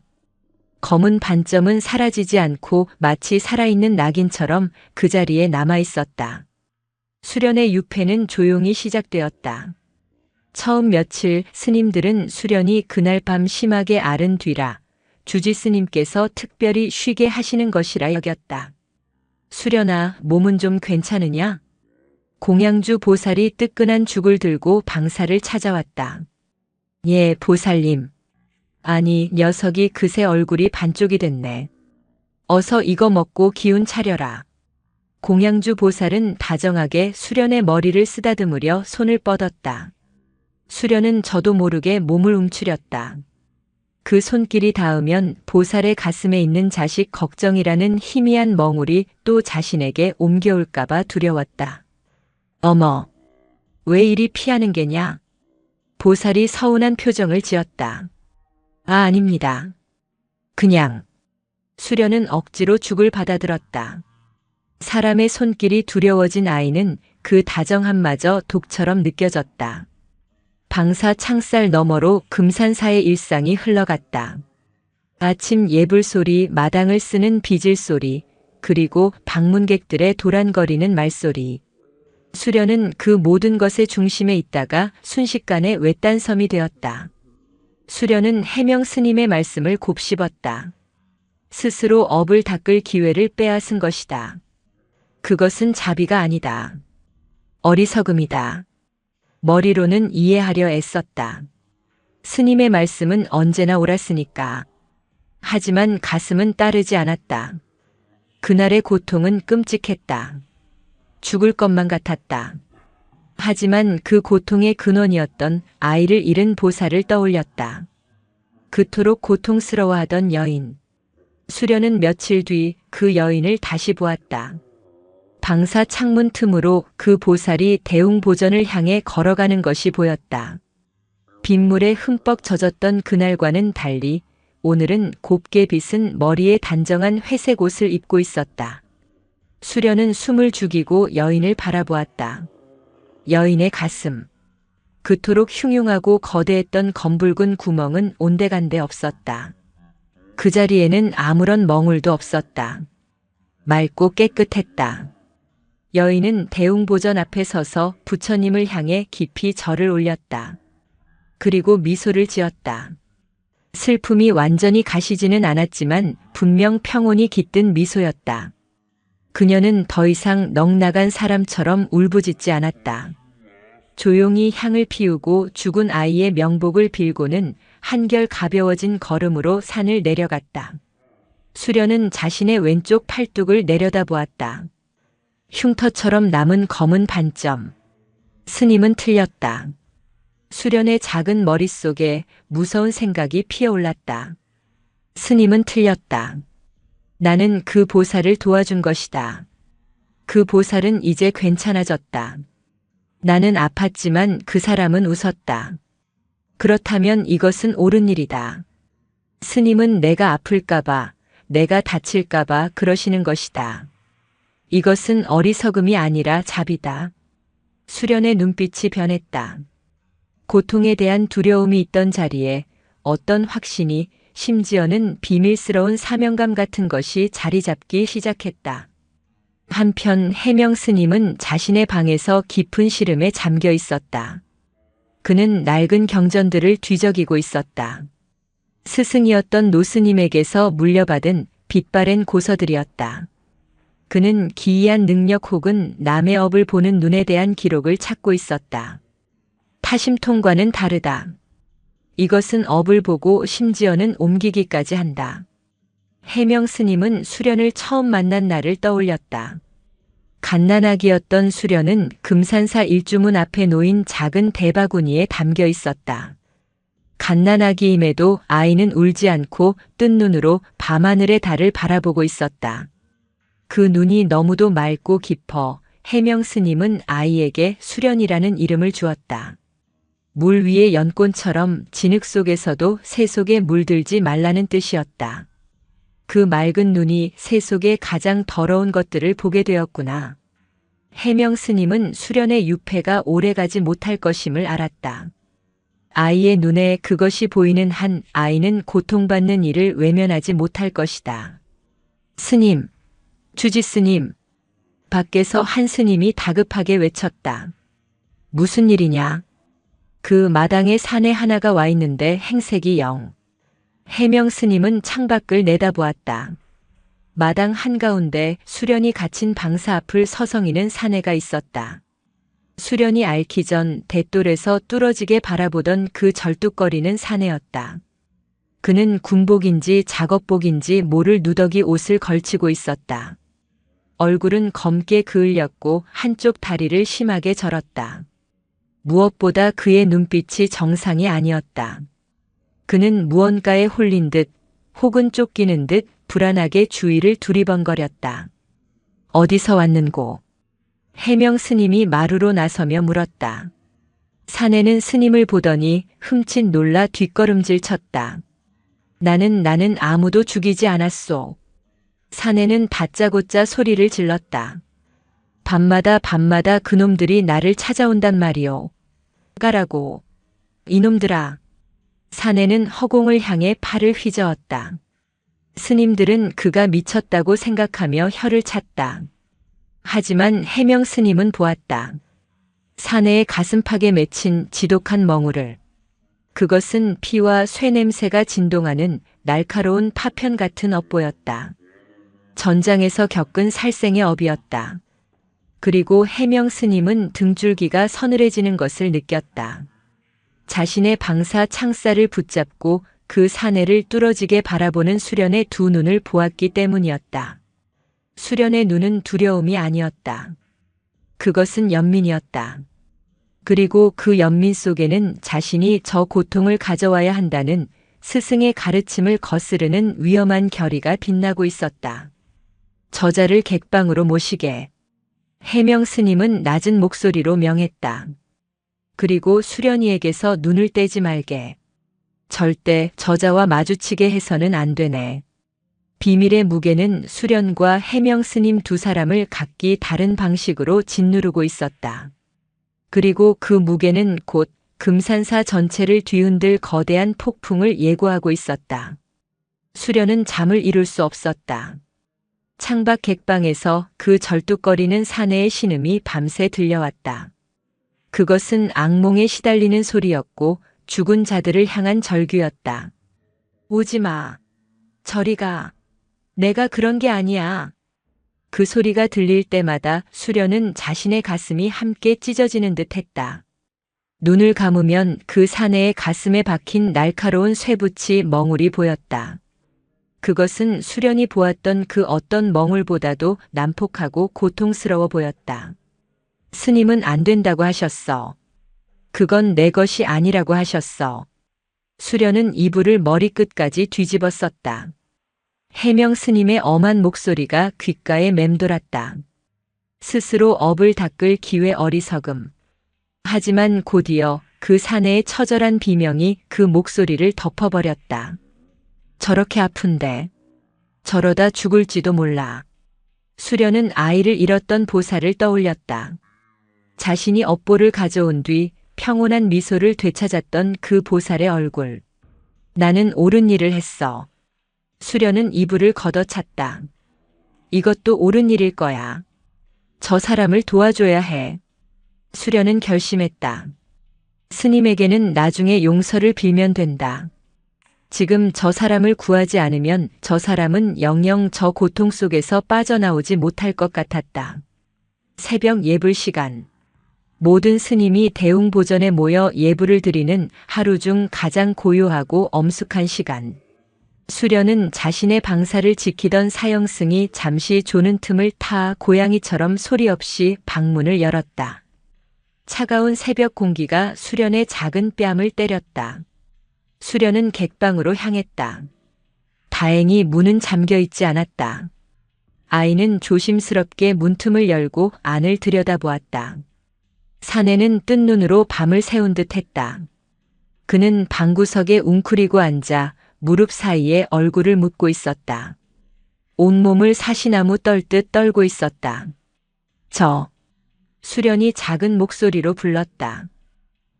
검은 반점은 사라지지 않고 마치 살아있는 낙인처럼 그 자리에 남아있었다. 수련의 유패는 조용히 시작되었다. 처음 며칠 스님들은 수련이 그날 밤 심하게 앓은 뒤라 주지 스님께서 특별히 쉬게 하시는 것이라 여겼다. 수련아, 몸은 좀 괜찮으냐? 공양주 보살이 뜨끈한 죽을 들고 방사를 찾아왔다. 예, 보살님. 아니, 녀석이 그새 얼굴이 반쪽이 됐네. 어서 이거 먹고 기운 차려라. 공양주 보살은 다정하게 수련의 머리를 쓰다듬으려 손을 뻗었다. 수련은 저도 모르게 몸을 움츠렸다. 그 손길이 닿으면 보살의 가슴에 있는 자식 걱정이라는 희미한 멍울이 또 자신에게 옮겨올까봐 두려웠다. 어머, 왜 이리 피하는 게냐? 보살이 서운한 표정을 지었다. 아, 아닙니다. 그냥. 수련은 억지로 죽을 받아들었다. 사람의 손길이 두려워진 아이는 그 다정함마저 독처럼 느껴졌다. 방사 창살 너머로 금산사의 일상이 흘러갔다. 아침 예불 소리, 마당을 쓰는 비질 소리, 그리고 방문객들의 도란거리는 말소리. 수련은 그 모든 것의 중심에 있다가 순식간에 외딴섬이 되었다. 수련은 해명 스님의 말씀을 곱씹었다. 스스로 업을 닦을 기회를 빼앗은 것이다. 그것은 자비가 아니다. 어리석음이다. 머리로는 이해하려 애썼다. 스님의 말씀은 언제나 옳았으니까. 하지만 가슴은 따르지 않았다. 그날의 고통은 끔찍했다. 죽을 것만 같았다. 하지만 그 고통의 근원이었던 아이를 잃은 보살을 떠올렸다. 그토록 고통스러워하던 여인. 수련은 며칠 뒤 그 여인을 다시 보았다. 방사 창문 틈으로 그 보살이 대웅보전을 향해 걸어가는 것이 보였다. 빗물에 흠뻑 젖었던 그날과는 달리 오늘은 곱게 빗은 머리에 단정한 회색 옷을 입고 있었다. 수련은 숨을 죽이고 여인을 바라보았다. 여인의 가슴. 그토록 흉흉하고 거대했던 검붉은 구멍은 온데간데 없었다. 그 자리에는 아무런 멍울도 없었다. 맑고 깨끗했다. 여인은 대웅보전 앞에 서서 부처님을 향해 깊이 절을 올렸다. 그리고 미소를 지었다. 슬픔이 완전히 가시지는 않았지만 분명 평온이 깃든 미소였다. 그녀는 더 이상 넋나간 사람처럼 울부짖지 않았다. 조용히 향을 피우고 죽은 아이의 명복을 빌고는 한결 가벼워진 걸음으로 산을 내려갔다. 수련은 자신의 왼쪽 팔뚝을 내려다보았다. 흉터처럼 남은 검은 반점. 스님은 틀렸다. 수련의 작은 머릿속에 무서운 생각이 피어올랐다. 스님은 틀렸다. 나는 그 보살을 도와준 것이다. 그 보살은 이제 괜찮아졌다. 나는 아팠지만 그 사람은 웃었다. 그렇다면 이것은 옳은 일이다. 스님은 내가 아플까봐, 내가 다칠까봐 그러시는 것이다. 이것은 어리석음이 아니라 자비다. 수련의 눈빛이 변했다. 고통에 대한 두려움이 있던 자리에 어떤 확신이, 심지어는 비밀스러운 사명감 같은 것이 자리 잡기 시작했다. 한편 해명 스님은 자신의 방에서 깊은 시름에 잠겨 있었다. 그는 낡은 경전들을 뒤적이고 있었다. 스승이었던 노스님에게서 물려받은 빛바랜 고서들이었다. 그는 기이한 능력 혹은 남의 업을 보는 눈에 대한 기록을 찾고 있었다. 타심통과는 다르다. 이것은 업을 보고 심지어는 옮기기까지 한다. 해명 스님은 수련을 처음 만난 날을 떠올렸다. 갓난아기였던 수련은 금산사 일주문 앞에 놓인 작은 대바구니에 담겨 있었다. 갓난아기임에도 아이는 울지 않고 뜬 눈으로 밤하늘의 달을 바라보고 있었다. 그 눈이 너무도 맑고 깊어 해명 스님은 아이에게 수련이라는 이름을 주었다. 물 위의 연꽃처럼 진흙 속에서도 새 속에 물들지 말라는 뜻이었다. 그 맑은 눈이 새 속의 가장 더러운 것들을 보게 되었구나. 해명 스님은 수련의 유폐가 오래가지 못할 것임을 알았다. 아이의 눈에 그것이 보이는 한 아이는 고통받는 일을 외면하지 못할 것이다. 스님, 주지 스님. 밖에서 한 스님이 다급하게 외쳤다. 무슨 일이냐? 그 마당에 사내 하나가 와 있는데 행색이 영. 해명 스님은 창밖을 내다보았다. 마당 한가운데 수련이 갇힌 방사 앞을 서성이는 사내가 있었다. 수련이 앓기 전 대돌에서 뚫어지게 바라보던 그 절뚝거리는 사내였다. 그는 군복인지 작업복인지 모를 누더기 옷을 걸치고 있었다. 얼굴은 검게 그을렸고 한쪽 다리를 심하게 절었다. 무엇보다 그의 눈빛이 정상이 아니었다. 그는 무언가에 홀린 듯 혹은 쫓기는 듯 불안하게 주위를 두리번거렸다. 어디서 왔는고? 해명 스님이 마루로 나서며 물었다. 사내는 스님을 보더니 흠칫 놀라 뒷걸음질 쳤다. 나는 아무도 죽이지 않았소. 사내는 다짜고짜 소리를 질렀다. 밤마다 그놈들이 나를 찾아온단 말이오. 가라고. 이놈들아. 사내는 허공을 향해 팔을 휘저었다. 스님들은 그가 미쳤다고 생각하며 혀를 찼다. 하지만 해명 스님은 보았다. 사내의 가슴팍에 맺힌 지독한 멍울을. 그것은 피와 쇠 냄새가 진동하는 날카로운 파편 같은 업보였다. 전장에서 겪은 살생의 업이었다. 그리고 해명 스님은 등줄기가 서늘해지는 것을 느꼈다. 자신의 방사 창살을 붙잡고 그 사내를 뚫어지게 바라보는 수련의 두 눈을 보았기 때문이었다. 수련의 눈은 두려움이 아니었다. 그것은 연민이었다. 그리고 그 연민 속에는 자신이 저 고통을 가져와야 한다는 스승의 가르침을 거스르는 위험한 결의가 빛나고 있었다. 저자를 객방으로 모시게. 해명 스님은 낮은 목소리로 명했다. 그리고 수련이에게서 눈을 떼지 말게. 절대 저자와 마주치게 해서는 안 되네. 비밀의 무게는 수련과 해명 스님 두 사람을 각기 다른 방식으로 짓누르고 있었다. 그리고 그 무게는 곧 금산사 전체를 뒤흔들 거대한 폭풍을 예고하고 있었다. 수련은 잠을 이룰 수 없었다. 창밖 객방에서 그 절뚝거리는 사내의 신음이 밤새 들려왔다. 그것은 악몽에 시달리는 소리였고 죽은 자들을 향한 절규였다. 오지 마. 저리 가. 내가 그런 게 아니야. 그 소리가 들릴 때마다 수련은 자신의 가슴이 함께 찢어지는 듯 했다. 눈을 감으면 그 사내의 가슴에 박힌 날카로운 쇠붙이 멍울이 보였다. 그것은 수련이 보았던 그 어떤 멍울보다도 난폭하고 고통스러워 보였다. 스님은 안 된다고 하셨어. 그건 내 것이 아니라고 하셨어. 수련은 이불을 머리끝까지 뒤집어 썼다. 해명 스님의 엄한 목소리가 귓가에 맴돌았다. 스스로 업을 닦을 기회 어리석음. 하지만 곧이어 그 사내의 처절한 비명이 그 목소리를 덮어버렸다. 저렇게 아픈데. 저러다 죽을지도 몰라. 수련은 아이를 잃었던 보살을 떠올렸다. 자신이 업보를 가져온 뒤 평온한 미소를 되찾았던 그 보살의 얼굴. 나는 옳은 일을 했어. 수련은 이불을 걷어찼다. 이것도 옳은 일일 거야. 저 사람을 도와줘야 해. 수련은 결심했다. 스님에게는 나중에 용서를 빌면 된다. 지금 저 사람을 구하지 않으면 저 사람은 영영 저 고통 속에서 빠져나오지 못할 것 같았다. 새벽 예불 시간. 모든 스님이 대웅보전에 모여 예불을 드리는 하루 중 가장 고요하고 엄숙한 시간. 수련은 자신의 방사를 지키던 사형승이 잠시 조는 틈을 타 고양이처럼 소리 없이 방문을 열었다. 차가운 새벽 공기가 수련의 작은 뺨을 때렸다. 수련은 객방으로 향했다. 다행히 문은 잠겨 있지 않았다. 아이는 조심스럽게 문틈을 열고 안을 들여다보았다. 사내는 뜬 눈으로 밤을 새운 듯 했다. 그는 방구석에 웅크리고 앉아 무릎 사이에 얼굴을 묻고 있었다. 온몸을 사시나무 떨듯 떨고 있었다. 수련이 작은 목소리로 불렀다.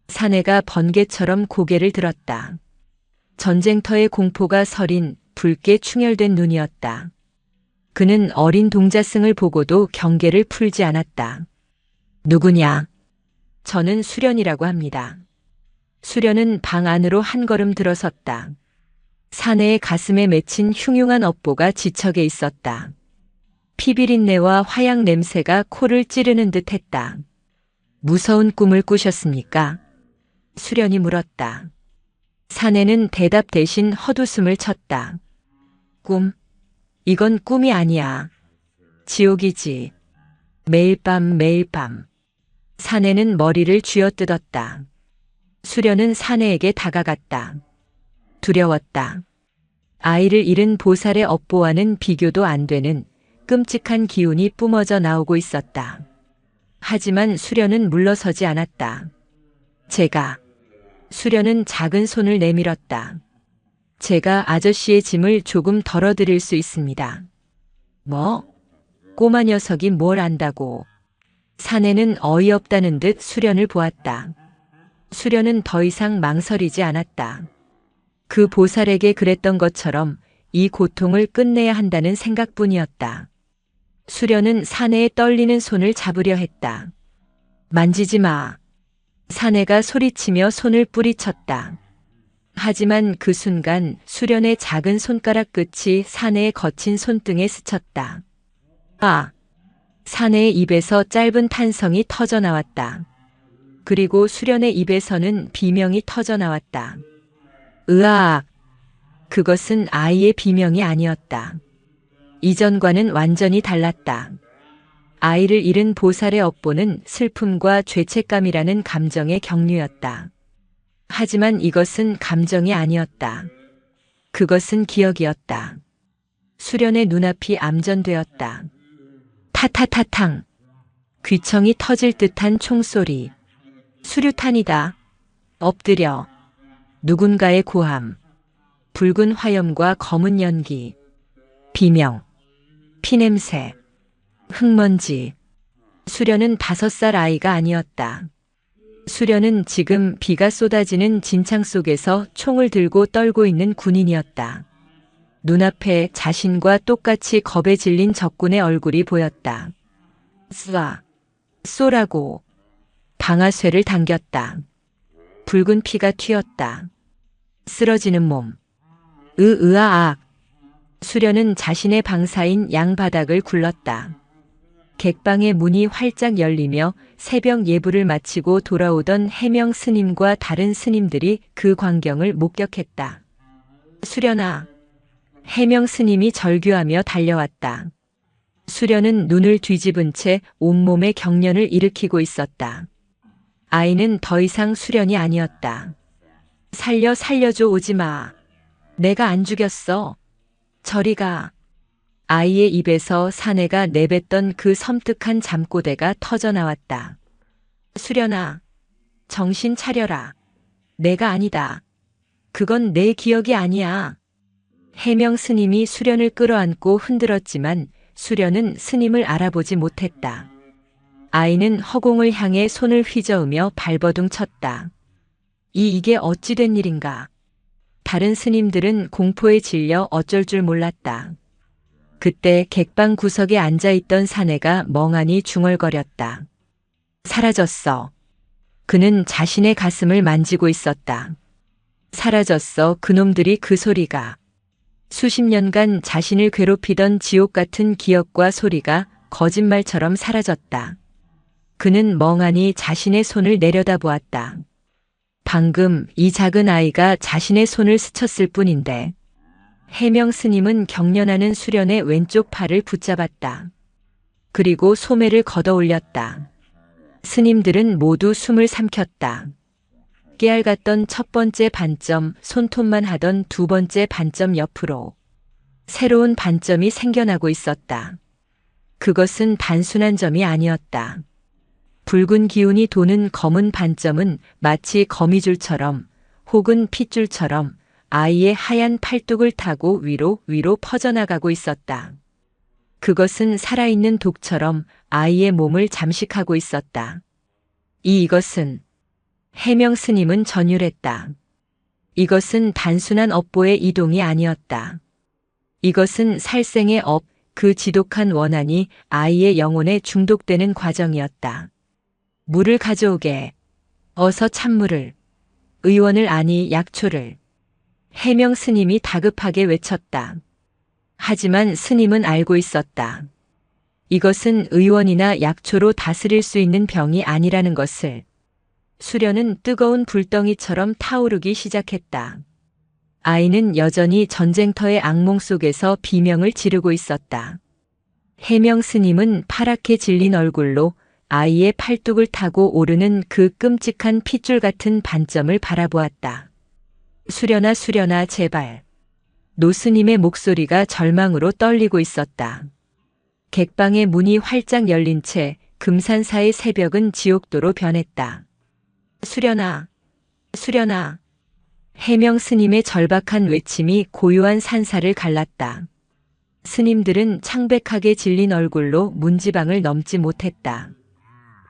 사내가 번개처럼 고개를 들었다. 전쟁터의 공포가 서린 붉게 충혈된 눈이었다. 그는 어린 동자승을 보고도 경계를 풀지 않았다. 누구냐? 저는 수련이라고 합니다. 수련은 방 안으로 한 걸음 들어섰다. 사내의 가슴에 맺힌 흉흉한 업보가 지척에 있었다. 피비린내와 화약 냄새가 코를 찌르는 듯 했다. 무서운 꿈을 꾸셨습니까? 수련이 물었다. 사내는 대답 대신 헛웃음을 쳤다. 꿈? 이건 꿈이 아니야. 지옥이지. 매일 밤. 사내는 머리를 쥐어뜯었다. 수련은 사내에게 다가갔다. 두려웠다. 아이를 잃은 보살의 업보와는 비교도 안 되는 끔찍한 기운이 뿜어져 나오고 있었다. 하지만 수련은 물러서지 않았다. 수련은 작은 손을 내밀었다. 제가 아저씨의 짐을 조금 덜어드릴 수 있습니다. 뭐? 꼬마 녀석이 뭘 안다고. 사내는 어이없다는 듯 수련을 보았다. 수련은 더 이상 망설이지 않았다. 그 보살에게 그랬던 것처럼 이 고통을 끝내야 한다는 생각뿐이었다. 수련은 사내의 떨리는 손을 잡으려 했다. 만지지 마. 사내가 소리치며 손을 뿌리쳤다. 하지만 그 순간 수련의 작은 손가락 끝이 사내의 거친 손등에 스쳤다. 아! 사내의 입에서 짧은 탄성이 터져 나왔다. 그리고 수련의 입에서는 비명이 터져 나왔다. 으악! 그것은 아이의 비명이 아니었다. 이전과는 완전히 달랐다. 아이를 잃은 보살의 업보는 슬픔과 죄책감이라는 감정의 격류였다. 하지만 이것은 감정이 아니었다. 그것은 기억이었다. 수련의 눈앞이 암전되었다. 타타타탕. 귀청이 터질 듯한 총소리. 수류탄이다. 엎드려. 누군가의 고함. 붉은 화염과 검은 연기. 비명. 피냄새. 흙먼지. 수련은 5살 아이가 아니었다. 수련은 지금 비가 쏟아지는 진창 속에서 총을 들고 떨고 있는 군인이었다. 눈앞에 자신과 똑같이 겁에 질린 적군의 얼굴이 보였다. 쏘라고. 방아쇠를 당겼다. 붉은 피가 튀었다. 쓰러지는 몸. 으아악. 수련은 자신의 방사인 양바닥을 굴렀다. 객방의 문이 활짝 열리며 새벽 예불을 마치고 돌아오던 해명 스님과 다른 스님들이 그 광경을 목격했다. 수련아. 해명 스님이 절규하며 달려왔다. 수련은 눈을 뒤집은 채 온몸에 경련을 일으키고 있었다. 아이는 더 이상 수련이 아니었다. 살려줘, 오지마. 내가 안 죽였어. 저리 가. 아이의 입에서 사내가 내뱉던 그 섬뜩한 잠꼬대가 터져나왔다. 수련아, 정신 차려라. 내가 아니다. 그건 내 기억이 아니야. 해명 스님이 수련을 끌어안고 흔들었지만 수련은 스님을 알아보지 못했다. 아이는 허공을 향해 손을 휘저으며 발버둥 쳤다. 이게 어찌 된 일인가. 다른 스님들은 공포에 질려 어쩔 줄 몰랐다. 그때 객방 구석에 앉아있던 사내가 멍하니 중얼거렸다. 사라졌어. 그는 자신의 가슴을 만지고 있었다. 사라졌어. 그놈들이 그 소리가. 수십 년간 자신을 괴롭히던 지옥 같은 기억과 소리가 거짓말처럼 사라졌다. 그는 멍하니 자신의 손을 내려다보았다. 방금 이 작은 아이가 자신의 손을 스쳤을 뿐인데. 해명 스님은 경련하는 수련의 왼쪽 팔을 붙잡았다. 그리고 소매를 걷어 올렸다. 스님들은 모두 숨을 삼켰다. 깨알같던 첫 번째 반점, 손톱만 하던 두 번째 반점 옆으로 새로운 반점이 생겨나고 있었다. 그것은 단순한 점이 아니었다. 붉은 기운이 도는 검은 반점은 마치 거미줄처럼 혹은 핏줄처럼 아이의 하얀 팔뚝을 타고 위로 퍼져나가고 있었다. 그것은 살아있는 독처럼 아이의 몸을 잠식하고 있었다. 이것은 해명 스님은 전율했다. 이것은 단순한 업보의 이동이 아니었다. 이것은 살생의 업, 그 지독한 원한이 아이의 영혼에 중독되는 과정이었다. 물을 가져오게. 어서 찬물을. 의원을 아니 약초를. 해명 스님이 다급하게 외쳤다. 하지만 스님은 알고 있었다. 이것은 의원이나 약초로 다스릴 수 있는 병이 아니라는 것을. 수련은 뜨거운 불덩이처럼 타오르기 시작했다. 아이는 여전히 전쟁터의 악몽 속에서 비명을 지르고 있었다. 해명 스님은 파랗게 질린 얼굴로 아이의 팔뚝을 타고 오르는 그 끔찍한 핏줄 같은 반점을 바라보았다. 수련아, 제발. 노스님의 목소리가 절망으로 떨리고 있었다. 객방의 문이 활짝 열린 채 금산사의 새벽은 지옥도로 변했다. 수련아. 해명 스님의 절박한 외침이 고요한 산사를 갈랐다. 스님들은 창백하게 질린 얼굴로 문지방을 넘지 못했다.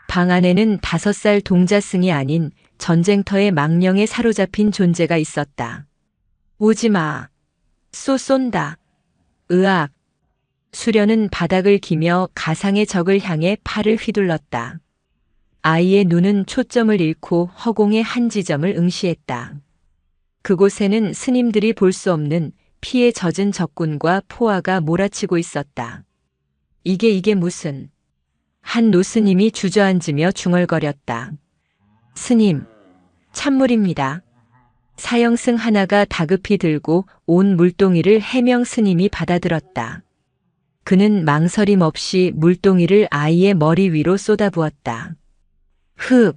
방 안에는 5살 동자승이 아닌 전쟁터의 망령에 사로잡힌 존재가 있었다. 오지마. 쏜다. 으악. 수련은 바닥을 기며 가상의 적을 향해 팔을 휘둘렀다. 아이의 눈은 초점을 잃고 허공의 한 지점을 응시했다. 그곳에는 스님들이 볼 수 없는 피에 젖은 적군과 포화가 몰아치고 있었다. 이게 무슨... 한 노스님이 주저앉으며 중얼거렸다. 스님, 찬물입니다. 사형승 하나가 다급히 들고 온 물동이를 해명 스님이 받아들었다. 그는 망설임 없이 물동이를 아이의 머리 위로 쏟아부었다. 흡!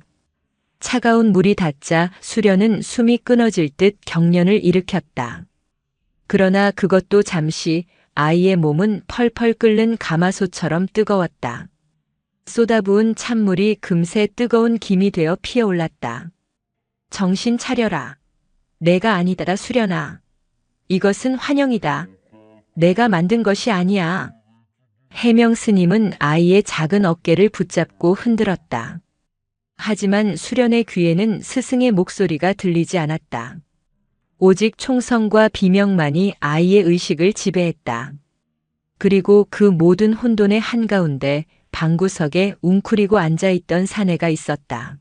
차가운 물이 닿자 수련은 숨이 끊어질 듯 경련을 일으켰다. 그러나 그것도 잠시. 아이의 몸은 펄펄 끓는 가마솥처럼 뜨거웠다. 쏟아부은 찬물이 금세 뜨거운 김이 되어 피어올랐다. 정신 차려라. 내가 아니다, 수련아. 이것은 환영이다. 내가 만든 것이 아니야. 해명 스님은 아이의 작은 어깨를 붙잡고 흔들었다. 하지만 수련의 귀에는 스승의 목소리가 들리지 않았다. 오직 총성과 비명만이 아이의 의식을 지배했다. 그리고 그 모든 혼돈의 한가운데 방구석에 웅크리고 앉아있던 사내가 있었다.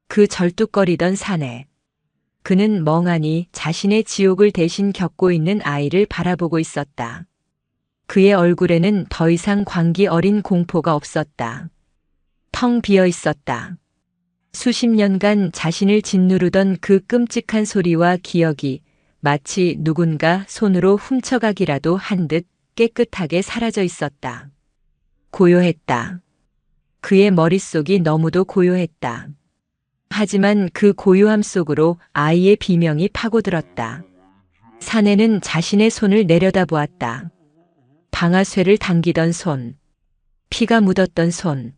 그 절뚝거리던 사내. 그는 멍하니 자신의 지옥을 대신 겪고 있는 아이를 바라보고 있었다. 그의 얼굴에는 더 이상 광기 어린 공포가 없었다. 텅 비어 있었다. 수십 년간 자신을 짓누르던 그 끔찍한 소리와 기억이 마치 누군가 손으로 훔쳐가기라도 한 듯 깨끗하게 사라져 있었다. 고요했다. 그의 머릿속이 너무도 고요했다. 하지만 그 고요함 속으로 아이의 비명이 파고들었다. 사내는 자신의 손을 내려다보았다. 방아쇠를 당기던 손, 피가 묻었던 손.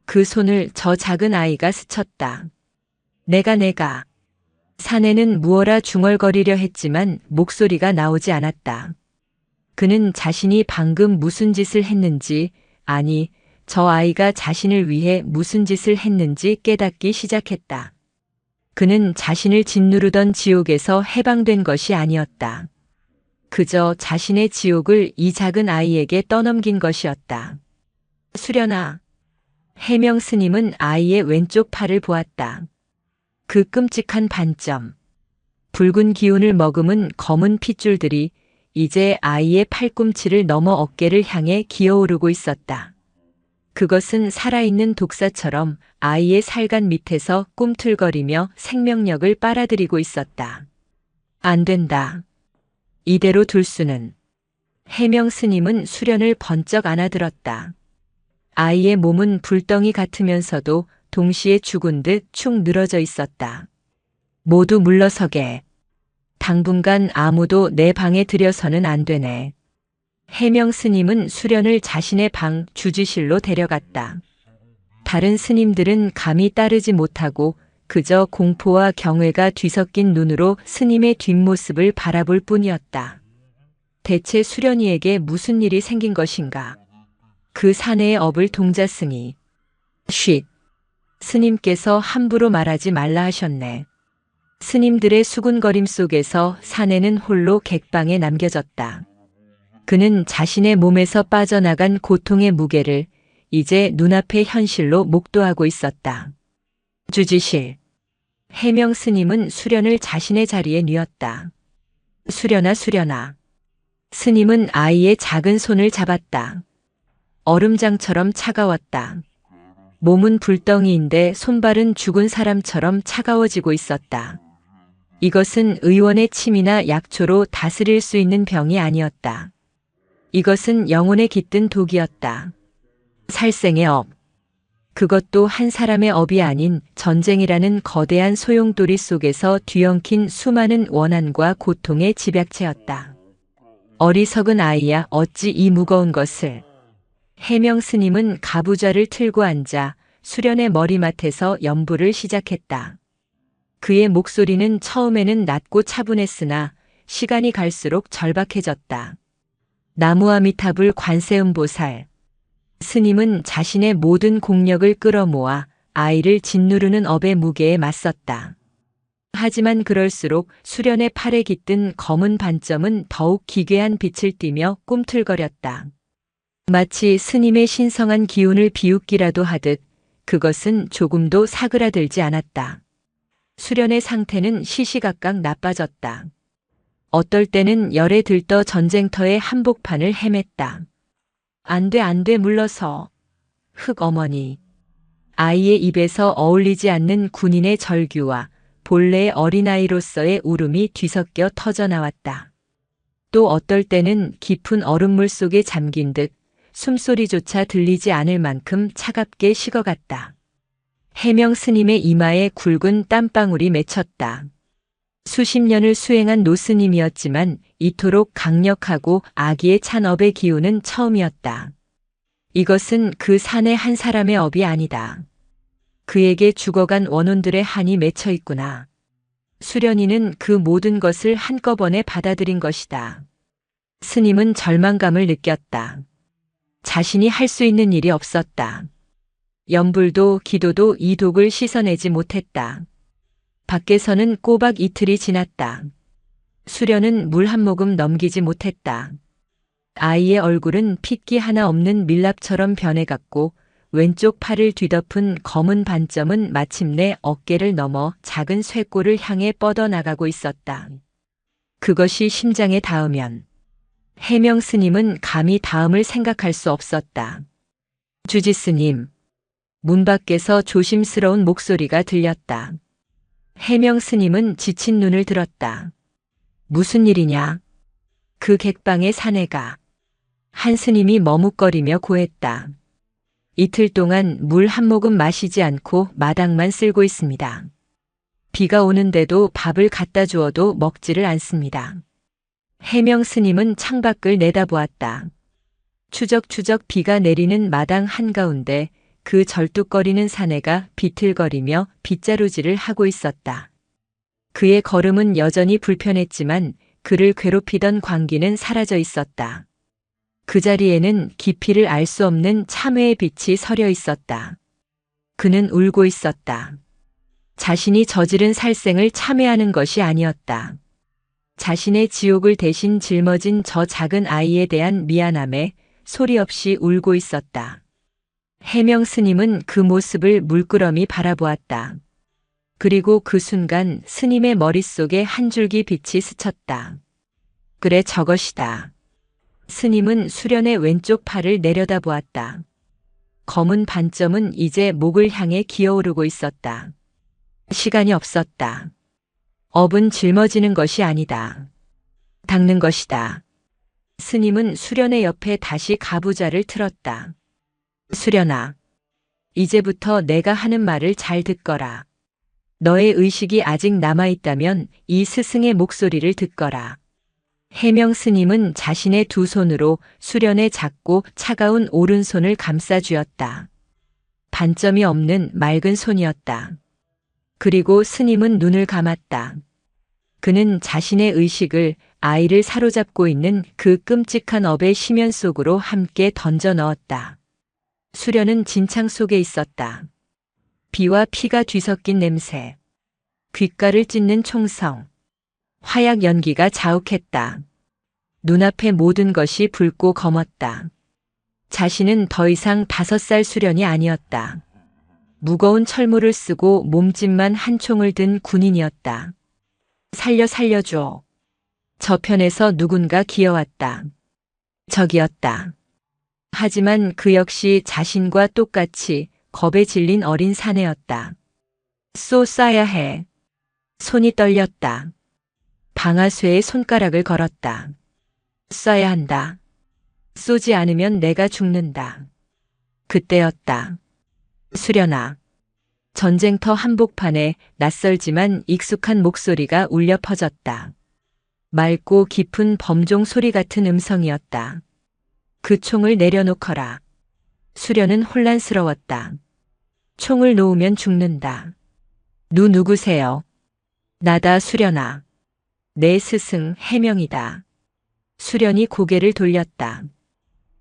그 손을 저 작은 아이가 스쳤다. 내가. 사내는 무어라 중얼거리려 했지만 목소리가 나오지 않았다. 그는 자신이 방금 무슨 짓을 했는지, 아니, 저 아이가 자신을 위해 무슨 짓을 했는지 깨닫기 시작했다. 그는 자신을 짓누르던 지옥에서 해방된 것이 아니었다. 그저 자신의 지옥을 이 작은 아이에게 떠넘긴 것이었다. 수련아. 해명 스님은 아이의 왼쪽 팔을 보았다. 그 끔찍한 반점. 붉은 기운을 머금은 검은 핏줄들이 이제 아이의 팔꿈치를 넘어 어깨를 향해 기어오르고 있었다. 그것은 살아있는 독사처럼 아이의 살간 밑에서 꿈틀거리며 생명력을 빨아들이고 있었다. 안 된다. 이대로 둘 수는. 해명 스님은 수련을 번쩍 안아들었다. 아이의 몸은 불덩이 같으면서도 동시에 죽은 듯 축 늘어져 있었다. 모두 물러서게. 당분간 아무도 내 방에 들여서는 안 되네. 해명 스님은 수련을 자신의 방 주지실로 데려갔다. 다른 스님들은 감히 따르지 못하고 그저 공포와 경외가 뒤섞인 눈으로 스님의 뒷모습을 바라볼 뿐이었다. 대체 수련이에게 무슨 일이 생긴 것인가? 그 사내의 업을 동자승이. 쉿. 스님께서 함부로 말하지 말라 하셨네. 스님들의 수군거림 속에서 사내는 홀로 객방에 남겨졌다. 그는 자신의 몸에서 빠져나간 고통의 무게를 이제 눈앞의 현실로 목도하고 있었다. 주지실. 해명 스님은 수련을 자신의 자리에 뉘었다. 수련아. 스님은 아이의 작은 손을 잡았다. 얼음장처럼 차가웠다. 몸은 불덩이인데 손발은 죽은 사람처럼 차가워지고 있었다. 이것은 의원의 침이나 약초로 다스릴 수 있는 병이 아니었다. 이것은 영혼에 깃든 독이었다. 살생의 업. 그것도 한 사람의 업이 아닌 전쟁이라는 거대한 소용돌이 속에서 뒤엉킨 수많은 원한과 고통의 집약체였다. 어리석은 아이야, 어찌 이 무거운 것을. 해명 스님은 가부좌를 틀고 앉아 수련의 머리맡에서 연부를 시작했다. 그의 목소리는 처음에는 낮고 차분했으나 시간이 갈수록 절박해졌다. 나무아미타불 관세음보살. 스님은 자신의 모든 공력을 끌어모아 아이를 짓누르는 업의 무게에 맞섰다. 하지만 그럴수록 수련의 팔에 깃든 검은 반점은 더욱 기괴한 빛을 띠며 꿈틀거렸다. 마치 스님의 신성한 기운을 비웃기라도 하듯 그것은 조금도 사그라들지 않았다. 수련의 상태는 시시각각 나빠졌다. 어떨 때는 열에 들떠 전쟁터의 한복판을 헤맸다. 안 돼 물러서. 흑 어머니. 아이의 입에서 어울리지 않는 군인의 절규와 본래의 어린아이로서의 울음이 뒤섞여 터져나왔다. 또 어떨 때는 깊은 얼음물 속에 잠긴 듯 숨소리조차 들리지 않을 만큼 차갑게 식어갔다. 해명 스님의 이마에 굵은 땀방울이 맺혔다. 수십 년을 수행한 노스님이었지만 이토록 강력하고 악의에 찬 업의 기운은 처음이었다. 이것은 그 사내 한 사람의 업이 아니다. 그에게 죽어간 원혼들의 한이 맺혀 있구나. 수련이는 그 모든 것을 한꺼번에 받아들인 것이다. 스님은 절망감을 느꼈다. 자신이 할 수 있는 일이 없었다. 염불도 기도도 이 독을 씻어내지 못했다. 밖에서는 꼬박 이틀이 지났다. 수련은 물 한 모금 넘기지 못했다. 아이의 얼굴은 핏기 하나 없는 밀랍처럼 변해갔고 왼쪽 팔을 뒤덮은 검은 반점은 마침내 어깨를 넘어 작은 쇄골을 향해 뻗어나가고 있었다. 그것이 심장에 닿으면 해명 스님은 감히 다음을 생각할 수 없었다. 주지스님. 문 밖에서 조심스러운 목소리가 들렸다. 해명 스님은 지친 눈을 들었다. 무슨 일이냐? 그 객방의 사내가. 한 스님이 머뭇거리며 고했다. 이틀 동안 물 한 모금 마시지 않고 마당만 쓸고 있습니다. 비가 오는데도 밥을 갖다 주어도 먹지를 않습니다. 해명 스님은 창밖을 내다보았다. 추적추적 비가 내리는 마당 한가운데 그 절뚝거리는 사내가 비틀거리며 빗자루질을 하고 있었다. 그의 걸음은 여전히 불편했지만 그를 괴롭히던 광기는 사라져 있었다. 그 자리에는 깊이를 알 수 없는 참회의 빛이 서려 있었다. 그는 울고 있었다. 자신이 저지른 살생을 참회하는 것이 아니었다. 자신의 지옥을 대신 짊어진 저 작은 아이에 대한 미안함에 소리 없이 울고 있었다. 해명 스님은 그 모습을 물끄러미 바라보았다. 그리고 그 순간 스님의 머릿속에 한 줄기 빛이 스쳤다. 그래, 저것이다. 스님은 수련의 왼쪽 팔을 내려다보았다. 검은 반점은 이제 목을 향해 기어오르고 있었다. 시간이 없었다. 업은 짊어지는 것이 아니다. 닦는 것이다. 스님은 수련의 옆에 다시 가부좌를 틀었다. 수련아, 이제부터 내가 하는 말을 잘 듣거라. 너의 의식이 아직 남아있다면 이 스승의 목소리를 듣거라. 해명 스님은 자신의 두 손으로 수련의 작고 차가운 오른손을 감싸 쥐었다. 반점이 없는 맑은 손이었다. 그리고 스님은 눈을 감았다. 그는 자신의 의식을 아이를 사로잡고 있는 그 끔찍한 업의 심연 속으로 함께 던져 넣었다. 수련은 진창 속에 있었다. 비와 피가 뒤섞인 냄새, 귓가를 찢는 총성, 화약 연기가 자욱했다. 눈앞의 모든 것이 붉고 검었다. 자신은 더 이상 5살 수련이 아니었다. 무거운 철물을 쓰고 몸짓만 한 총을 든 군인이었다. 살려줘. 저편에서 누군가 기어왔다. 적이었다. 하지만 그 역시 자신과 똑같이 겁에 질린 어린 사내였다. 쏴야 해. 손이 떨렸다. 방아쇠에 손가락을 걸었다. 쏴야 한다. 쏘지 않으면 내가 죽는다. 그때였다. 수련아. 전쟁터 한복판에 낯설지만 익숙한 목소리가 울려 퍼졌다. 맑고 깊은 범종 소리 같은 음성이었다. 그 총을 내려놓거라. 수련은 혼란스러웠다. 총을 놓으면 죽는다. 누구세요? 나다, 수련아. 내 스승 해명이다. 수련이 고개를 돌렸다.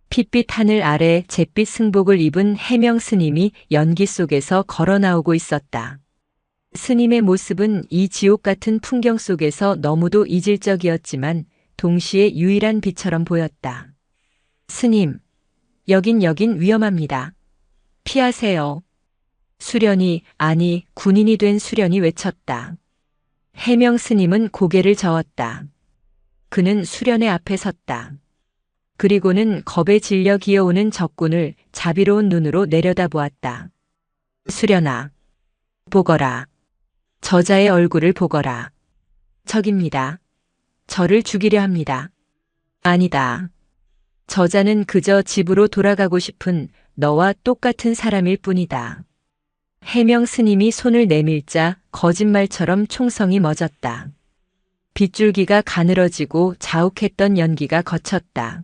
핏빛 하늘 아래 잿빛 승복을 입은 해명 스님이 연기 속에서 걸어 나오고 있었다. 스님의 모습은 이 지옥 같은 풍경 속에서 너무도 이질적이었지만 동시에 유일한 빛처럼 보였다. 스님, 여긴 위험합니다. 피하세요. 수련이, 아니 군인이 된 수련이 외쳤다. 해명 스님은 고개를 저었다. 그는 수련의 앞에 섰다. 그리고는 겁에 질려 기어오는 적군을 자비로운 눈으로 내려다보았다. 수련아, 보거라. 저자의 얼굴을 보거라. 적입니다. 저를 죽이려 합니다. 아니다. 저자는 그저 집으로 돌아가고 싶은 너와 똑같은 사람일 뿐이다. 해명 스님이 손을 내밀자 거짓말처럼 총성이 멎었다. 빗줄기가 가늘어지고 자욱했던 연기가 걷혔다.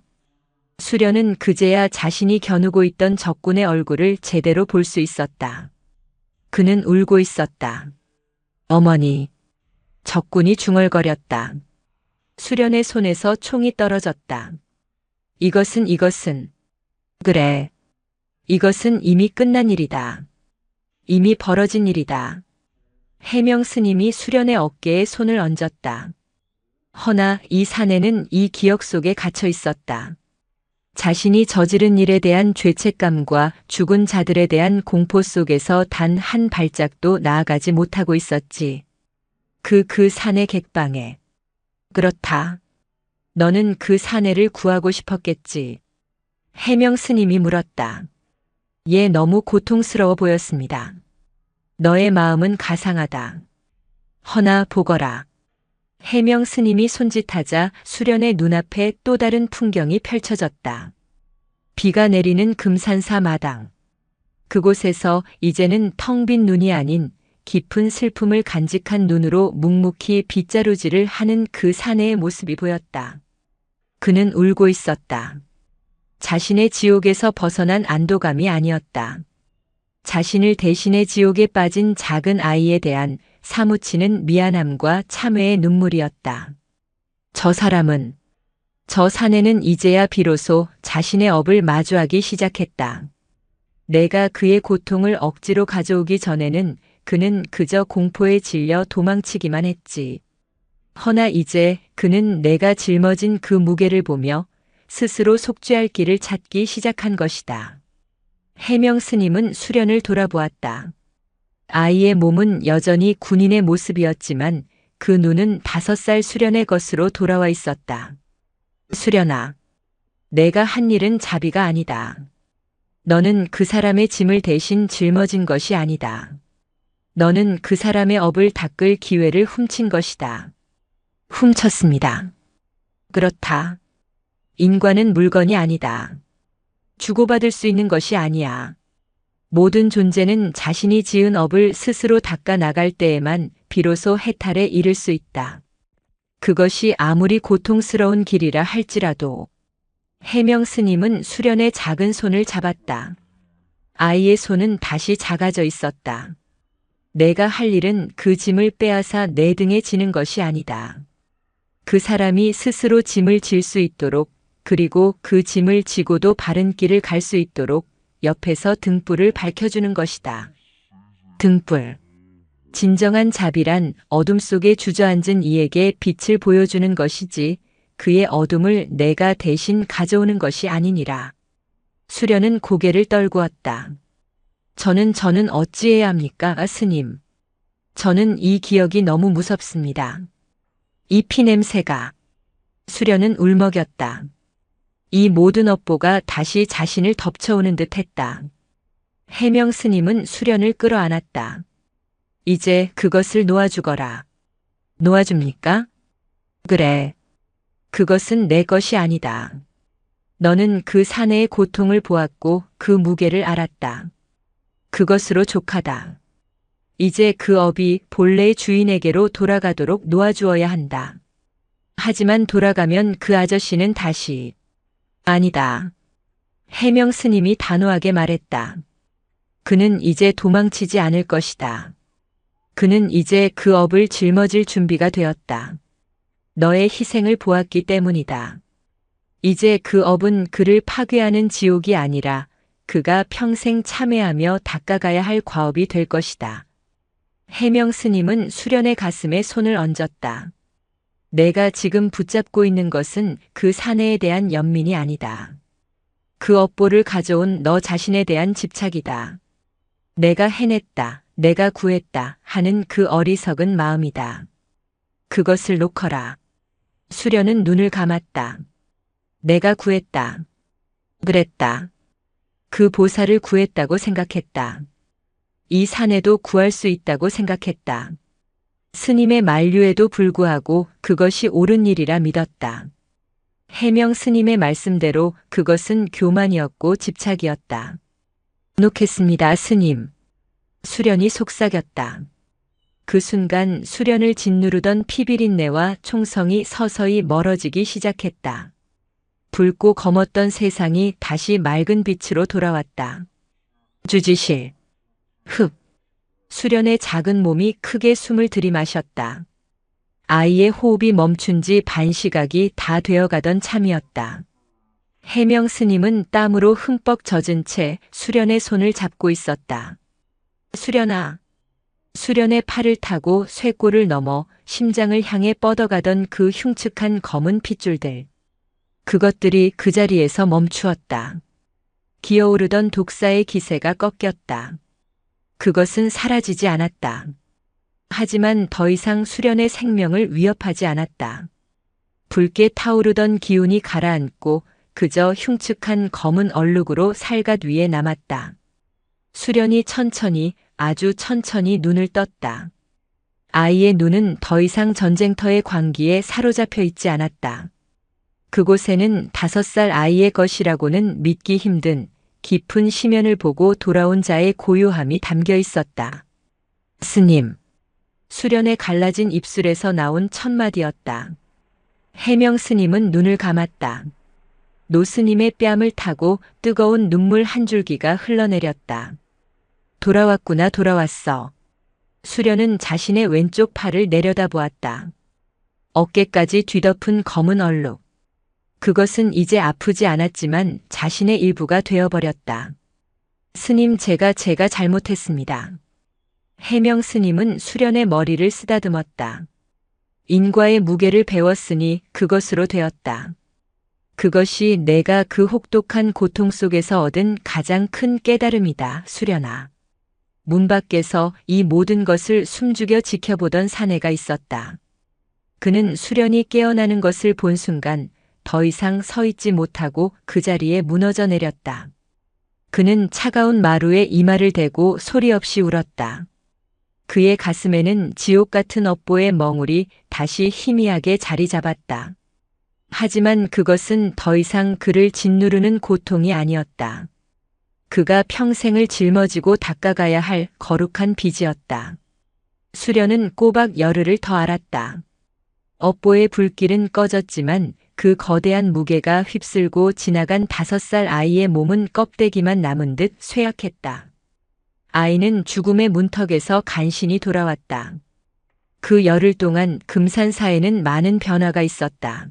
수련은 그제야 자신이 겨누고 있던 적군의 얼굴을 제대로 볼 수 있었다. 그는 울고 있었다. 어머니. 적군이 중얼거렸다. 수련의 손에서 총이 떨어졌다. 이것은. 그래. 이것은 이미 끝난 일이다. 이미 벌어진 일이다. 해명 스님이 수련의 어깨에 손을 얹었다. 허나 이 사내는 이 기억 속에 갇혀 있었다. 자신이 저지른 일에 대한 죄책감과 죽은 자들에 대한 공포 속에서 단 한 발짝도 나아가지 못하고 있었지. 그 산의 객방에. 그렇다. 너는 그 사내를 구하고 싶었겠지. 해명 스님이 물었다. 얘 너무 고통스러워 보였습니다. 너의 마음은 가상하다. 허나 보거라. 해명 스님이 손짓하자 수련의 눈앞에 또 다른 풍경이 펼쳐졌다. 비가 내리는 금산사 마당. 그곳에서 이제는 텅 빈 눈이 아닌 깊은 슬픔을 간직한 눈으로 묵묵히 빗자루질을 하는 그 사내의 모습이 보였다. 그는 울고 있었다. 자신의 지옥에서 벗어난 안도감이 아니었다. 자신을 대신해 지옥에 빠진 작은 아이에 대한 사무치는 미안함과 참회의 눈물이었다. 저 사람은, 저 사내는 이제야 비로소 자신의 업을 마주하기 시작했다. 내가 그의 고통을 억지로 가져오기 전에는 그는 그저 공포에 질려 도망치기만 했지. 허나 이제 그는 내가 짊어진 그 무게를 보며 스스로 속죄할 길을 찾기 시작한 것이다. 해명 스님은 수련을 돌아보았다. 아이의 몸은 여전히 군인의 모습이었지만 그 눈은 5살 수련의 것으로 돌아와 있었다. 수련아, 내가 한 일은 자비가 아니다. 너는 그 사람의 짐을 대신 짊어진 것이 아니다. 너는 그 사람의 업을 닦을 기회를 훔친 것이다. 훔쳤습니다. 그렇다. 인과는 물건이 아니다. 주고받을 수 있는 것이 아니야. 모든 존재는 자신이 지은 업을 스스로 닦아 나갈 때에만 비로소 해탈에 이를 수 있다. 그것이 아무리 고통스러운 길이라 할지라도. 해명 스님은 수련의 작은 손을 잡았다. 아이의 손은 다시 작아져 있었다. 내가 할 일은 그 짐을 빼앗아 내 등에 지는 것이 아니다. 그 사람이 스스로 짐을 질 수 있도록, 그리고 그 짐을 지고도 바른 길을 갈 수 있도록 옆에서 등불을 밝혀주는 것이다. 등불. 진정한 자비란 어둠 속에 주저앉은 이에게 빛을 보여주는 것이지 그의 어둠을 내가 대신 가져오는 것이 아니니라. 수련은 고개를 떨구었다. 저는 어찌해야 합니까, 스님? 저는 이 기억이 너무 무섭습니다. 이 피냄새가. 수련은 울먹였다. 이 모든 업보가 다시 자신을 덮쳐오는 듯 했다. 해명 스님은 수련을 끌어안았다. 이제 그것을 놓아주거라. 놓아줍니까? 그래. 그것은 내 것이 아니다. 너는 그 사내의 고통을 보았고 그 무게를 알았다. 그것으로 족하다. 이제 그 업이 본래의 주인에게로 돌아가도록 놓아주어야 한다. 하지만 돌아가면 그 아저씨는 다시. 아니다. 해명 스님이 단호하게 말했다. 그는 이제 도망치지 않을 것이다. 그는 이제 그 업을 짊어질 준비가 되었다. 너의 희생을 보았기 때문이다. 이제 그 업은 그를 파괴하는 지옥이 아니라 그가 평생 참회하며 닦아가야 할 과업이 될 것이다. 해명 스님은 수련의 가슴에 손을 얹었다. 내가 지금 붙잡고 있는 것은 그 사내에 대한 연민이 아니다. 그 업보를 가져온 너 자신에 대한 집착이다. 내가 해냈다, 내가 구했다 하는 그 어리석은 마음이다. 그것을 놓거라. 수련은 눈을 감았다. 내가 구했다. 그랬다. 그 보살을 구했다고 생각했다. 이 산에도 구할 수 있다고 생각했다. 스님의 만류에도 불구하고 그것이 옳은 일이라 믿었다. 해명 스님의 말씀대로 그것은 교만이었고 집착이었다. 놓겠습니다, 스님. 수련이 속삭였다. 그 순간 수련을 짓누르던 피비린내와 총성이 서서히 멀어지기 시작했다. 붉고 검었던 세상이 다시 맑은 빛으로 돌아왔다. 주지실. 흡. 수련의 작은 몸이 크게 숨을 들이마셨다. 아이의 호흡이 멈춘 지 반시각이 다 되어가던 참이었다. 해명 스님은 땀으로 흠뻑 젖은 채 수련의 손을 잡고 있었다. 수련아. 수련의 팔을 타고 쇄골을 넘어 심장을 향해 뻗어가던 그 흉측한 검은 핏줄들. 그것들이 그 자리에서 멈추었다. 기어오르던 독사의 기세가 꺾였다. 그것은 사라지지 않았다. 하지만 더 이상 수련의 생명을 위협하지 않았다. 붉게 타오르던 기운이 가라앉고 그저 흉측한 검은 얼룩으로 살갗 위에 남았다. 수련이 천천히, 아주 천천히 눈을 떴다. 아이의 눈은 더 이상 전쟁터의 광기에 사로잡혀 있지 않았다. 그곳에는 5살 아이의 것이라고는 믿기 힘든 깊은 심연을 보고 돌아온 자의 고요함이 담겨 있었다. 스님. 수련에 갈라진 입술에서 나온 첫 마디였다. 해명 스님은 눈을 감았다. 노 스님의 뺨을 타고 뜨거운 눈물 한 줄기가 흘러내렸다. 돌아왔구나, 돌아왔어. 수련은 자신의 왼쪽 팔을 내려다보았다. 어깨까지 뒤덮은 검은 얼룩. 그것은 이제 아프지 않았지만 자신의 일부가 되어버렸다. 스님, 제가 잘못했습니다. 해명 스님은 수련의 머리를 쓰다듬었다. 인과의 무게를 배웠으니 그것으로 되었다. 그것이 내가 그 혹독한 고통 속에서 얻은 가장 큰 깨달음이다, 수련아. 문 밖에서 이 모든 것을 숨죽여 지켜보던 사내가 있었다. 그는 수련이 깨어나는 것을 본 순간 더 이상 서 있지 못하고 그 자리에 무너져 내렸다. 그는 차가운 마루에 이마를 대고 소리 없이 울었다. 그의 가슴에는 지옥 같은 업보의 멍울이 다시 희미하게 자리 잡았다. 하지만 그것은 더 이상 그를 짓누르는 고통이 아니었다. 그가 평생을 짊어지고 닦아가야 할 거룩한 빚이었다. 수련은 꼬박 열흘을 더 앓았다. 업보의 불길은 꺼졌지만 그 거대한 무게가 휩쓸고 지나간 5살 아이의 몸은 껍데기만 남은 듯 쇠약했다. 아이는 죽음의 문턱에서 간신히 돌아왔다. 그 열흘 동안 금산사에는 많은 변화가 있었다.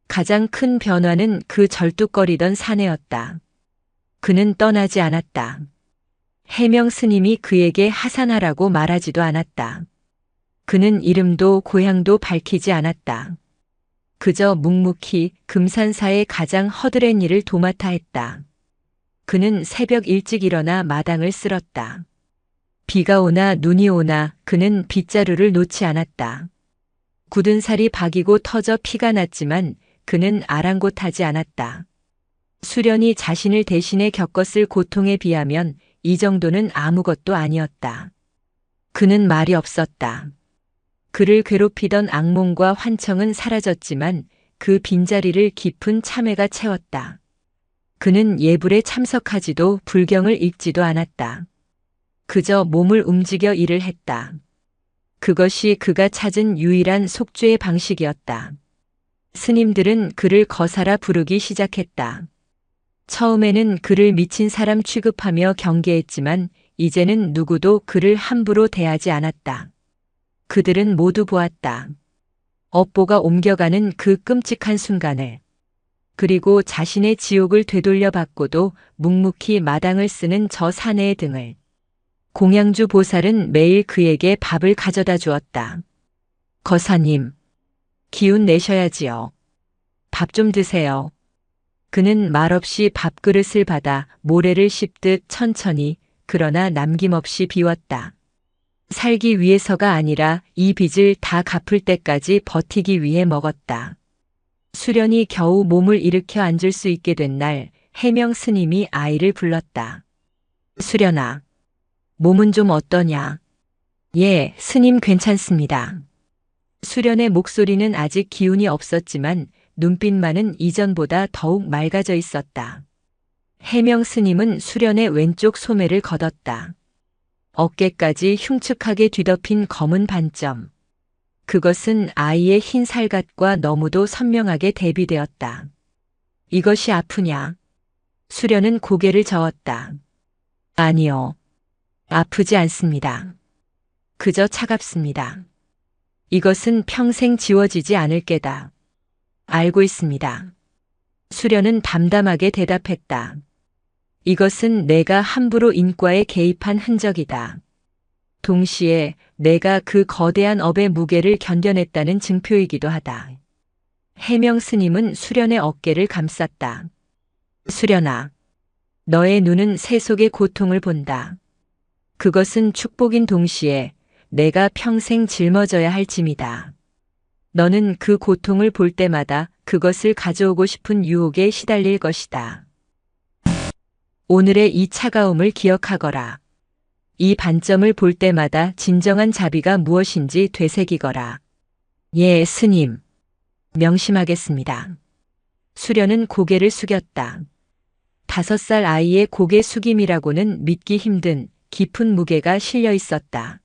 가장 큰 변화는 그 절뚝거리던 사내였다. 그는 떠나지 않았다. 해명 스님이 그에게 하산하라고 말하지도 않았다. 그는 이름도 고향도 밝히지 않았다. 그저 묵묵히 금산사의 가장 허드렛 일을 도맡아 했다. 그는 새벽 일찍 일어나 마당을 쓸었다. 비가 오나 눈이 오나 그는 빗자루를 놓지 않았다. 굳은 살이 박이고 터져 피가 났지만 그는 아랑곳하지 않았다. 수련이 자신을 대신해 겪었을 고통에 비하면 이 정도는 아무것도 아니었다. 그는 말이 없었다. 그를 괴롭히던 악몽과 환청은 사라졌지만 그 빈자리를 깊은 참회가 채웠다. 그는 예불에 참석하지도 불경을 읽지도 않았다. 그저 몸을 움직여 일을 했다. 그것이 그가 찾은 유일한 속죄의 방식이었다. 스님들은 그를 거사라 부르기 시작했다. 처음에는 그를 미친 사람 취급하며 경계했지만 이제는 누구도 그를 함부로 대하지 않았다. 그들은 모두 보았다. 업보가 옮겨가는 그 끔찍한 순간을. 그리고 자신의 지옥을 되돌려 받고도 묵묵히 마당을 쓰는 저 사내의 등을. 공양주 보살은 매일 그에게 밥을 가져다 주었다. 거사님, 기운 내셔야지요. 밥 좀 드세요. 그는 말없이 밥그릇을 받아 모래를 씹듯 천천히 그러나 남김없이 비웠다. 살기 위해서가 아니라 이 빚을 다 갚을 때까지 버티기 위해 먹었다. 수련이 겨우 몸을 일으켜 앉을 수 있게 된 날 해명 스님이 아이를 불렀다. 수련아, 몸은 좀 어떠냐? 예, 스님 괜찮습니다. 수련의 목소리는 아직 기운이 없었지만 눈빛만은 이전보다 더욱 맑아져 있었다. 해명 스님은 수련의 왼쪽 소매를 걷었다. 어깨까지 흉측하게 뒤덮인 검은 반점. 그것은 아이의 흰 살갗과 너무도 선명하게 대비되었다. 이것이 아프냐? 수련은 고개를 저었다. 아니요. 아프지 않습니다. 그저 차갑습니다. 이것은 평생 지워지지 않을 게다. 알고 있습니다. 수련은 담담하게 대답했다. 이것은 내가 함부로 인과에 개입한 흔적이다. 동시에 내가 그 거대한 업의 무게를 견뎌냈다는 증표이기도 하다. 해명 스님은 수련의 어깨를 감쌌다. 수련아, 너의 눈은 세속의 고통을 본다. 그것은 축복인 동시에 내가 평생 짊어져야 할 짐이다. 너는 그 고통을 볼 때마다 그것을 가져오고 싶은 유혹에 시달릴 것이다. 오늘의 이 차가움을 기억하거라. 이 반점을 볼 때마다 진정한 자비가 무엇인지 되새기거라. 예, 스님. 명심하겠습니다. 수련은 고개를 숙였다. 5살 아이의 고개 숙임이라고는 믿기 힘든 깊은 무게가 실려 있었다.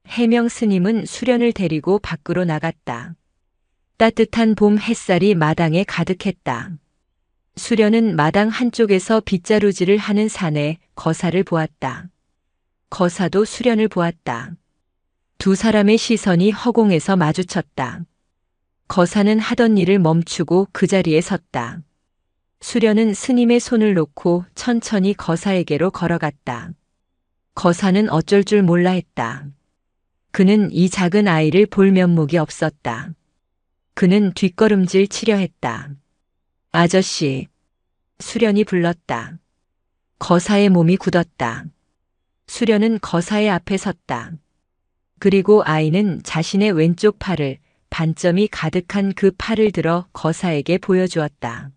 해명 스님은 수련을 데리고 밖으로 나갔다. 따뜻한 봄 햇살이 마당에 가득했다. 수련은 마당 한쪽에서 빗자루질을 하는 사내 거사를 보았다. 거사도 수련을 보았다. 두 사람의 시선이 허공에서 마주쳤다. 거사는 하던 일을 멈추고 그 자리에 섰다. 수련은 스님의 손을 놓고 천천히 거사에게로 걸어갔다. 거사는 어쩔 줄 몰라 했다. 그는 이 작은 아이를 볼 면목이 없었다. 그는 뒷걸음질 치려 했다. 아저씨. 수련이 불렀다. 거사의 몸이 굳었다. 수련은 거사의 앞에 섰다. 그리고 아이는 자신의 왼쪽 팔을, 반점이 가득한 그 팔을 들어 거사에게 보여주었다.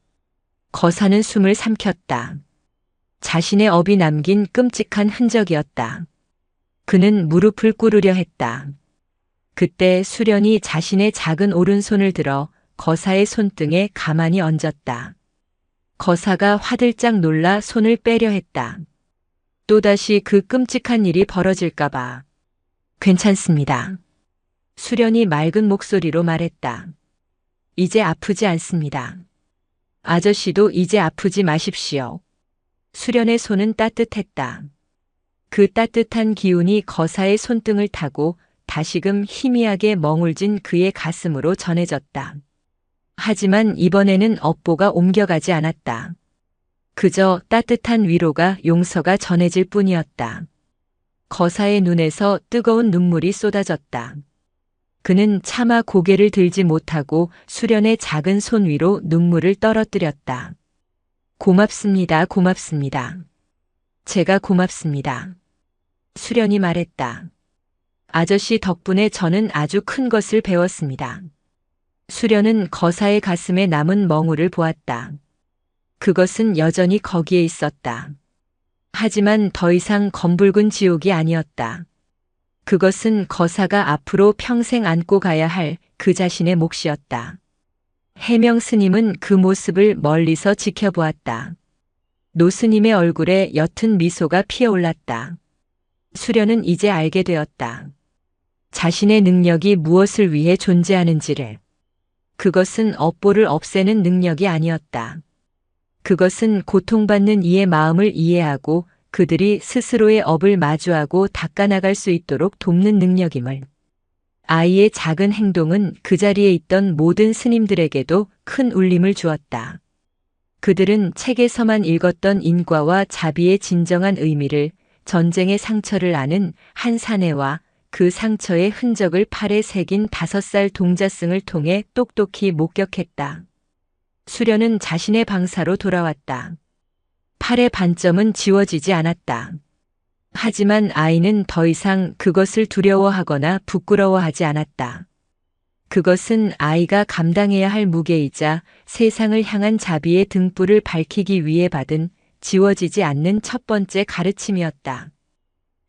거사는 숨을 삼켰다. 자신의 업이 남긴 끔찍한 흔적이었다. 그는 무릎을 꿇으려 했다. 그때 수련이 자신의 작은 오른손을 들어 거사의 손등에 가만히 얹었다. 거사가 화들짝 놀라 손을 빼려 했다. 또다시 그 끔찍한 일이 벌어질까봐. 괜찮습니다. 수련이 맑은 목소리로 말했다. 이제 아프지 않습니다. 아저씨도 이제 아프지 마십시오. 수련의 손은 따뜻했다. 그 따뜻한 기운이 거사의 손등을 타고 다시금 희미하게 멍울진 그의 가슴으로 전해졌다. 하지만 이번에는 업보가 옮겨가지 않았다. 그저 따뜻한 위로가 용서가 전해질 뿐이었다. 거사의 눈에서 뜨거운 눈물이 쏟아졌다. 그는 차마 고개를 들지 못하고 수련의 작은 손 위로 눈물을 떨어뜨렸다. 고맙습니다. 고맙습니다. 제가 고맙습니다. 수련이 말했다. 아저씨 덕분에 저는 아주 큰 것을 배웠습니다. 수련은 거사의 가슴에 남은 멍울을 보았다. 그것은 여전히 거기에 있었다. 하지만 더 이상 검붉은 지옥이 아니었다. 그것은 거사가 앞으로 평생 안고 가야 할 그 자신의 몫이었다. 해명 스님은 그 모습을 멀리서 지켜보았다. 노 스님의 얼굴에 옅은 미소가 피어올랐다. 수련은 이제 알게 되었다. 자신의 능력이 무엇을 위해 존재하는지를. 그것은 업보를 없애는 능력이 아니었다. 그것은 고통받는 이의 마음을 이해하고 그들이 스스로의 업을 마주하고 닦아나갈 수 있도록 돕는 능력임을. 아이의 작은 행동은 그 자리에 있던 모든 스님들에게도 큰 울림을 주었다. 그들은 책에서만 읽었던 인과와 자비의 진정한 의미를, 전쟁의 상처를 아는 한 사내와 그 상처의 흔적을 팔에 새긴 5살 동자승을 통해 똑똑히 목격했다. 수련은 자신의 방사로 돌아왔다. 팔의 반점은 지워지지 않았다. 하지만 아이는 더 이상 그것을 두려워하거나 부끄러워하지 않았다. 그것은 아이가 감당해야 할 무게이자 세상을 향한 자비의 등불을 밝히기 위해 받은 지워지지 않는 첫 번째 가르침이었다.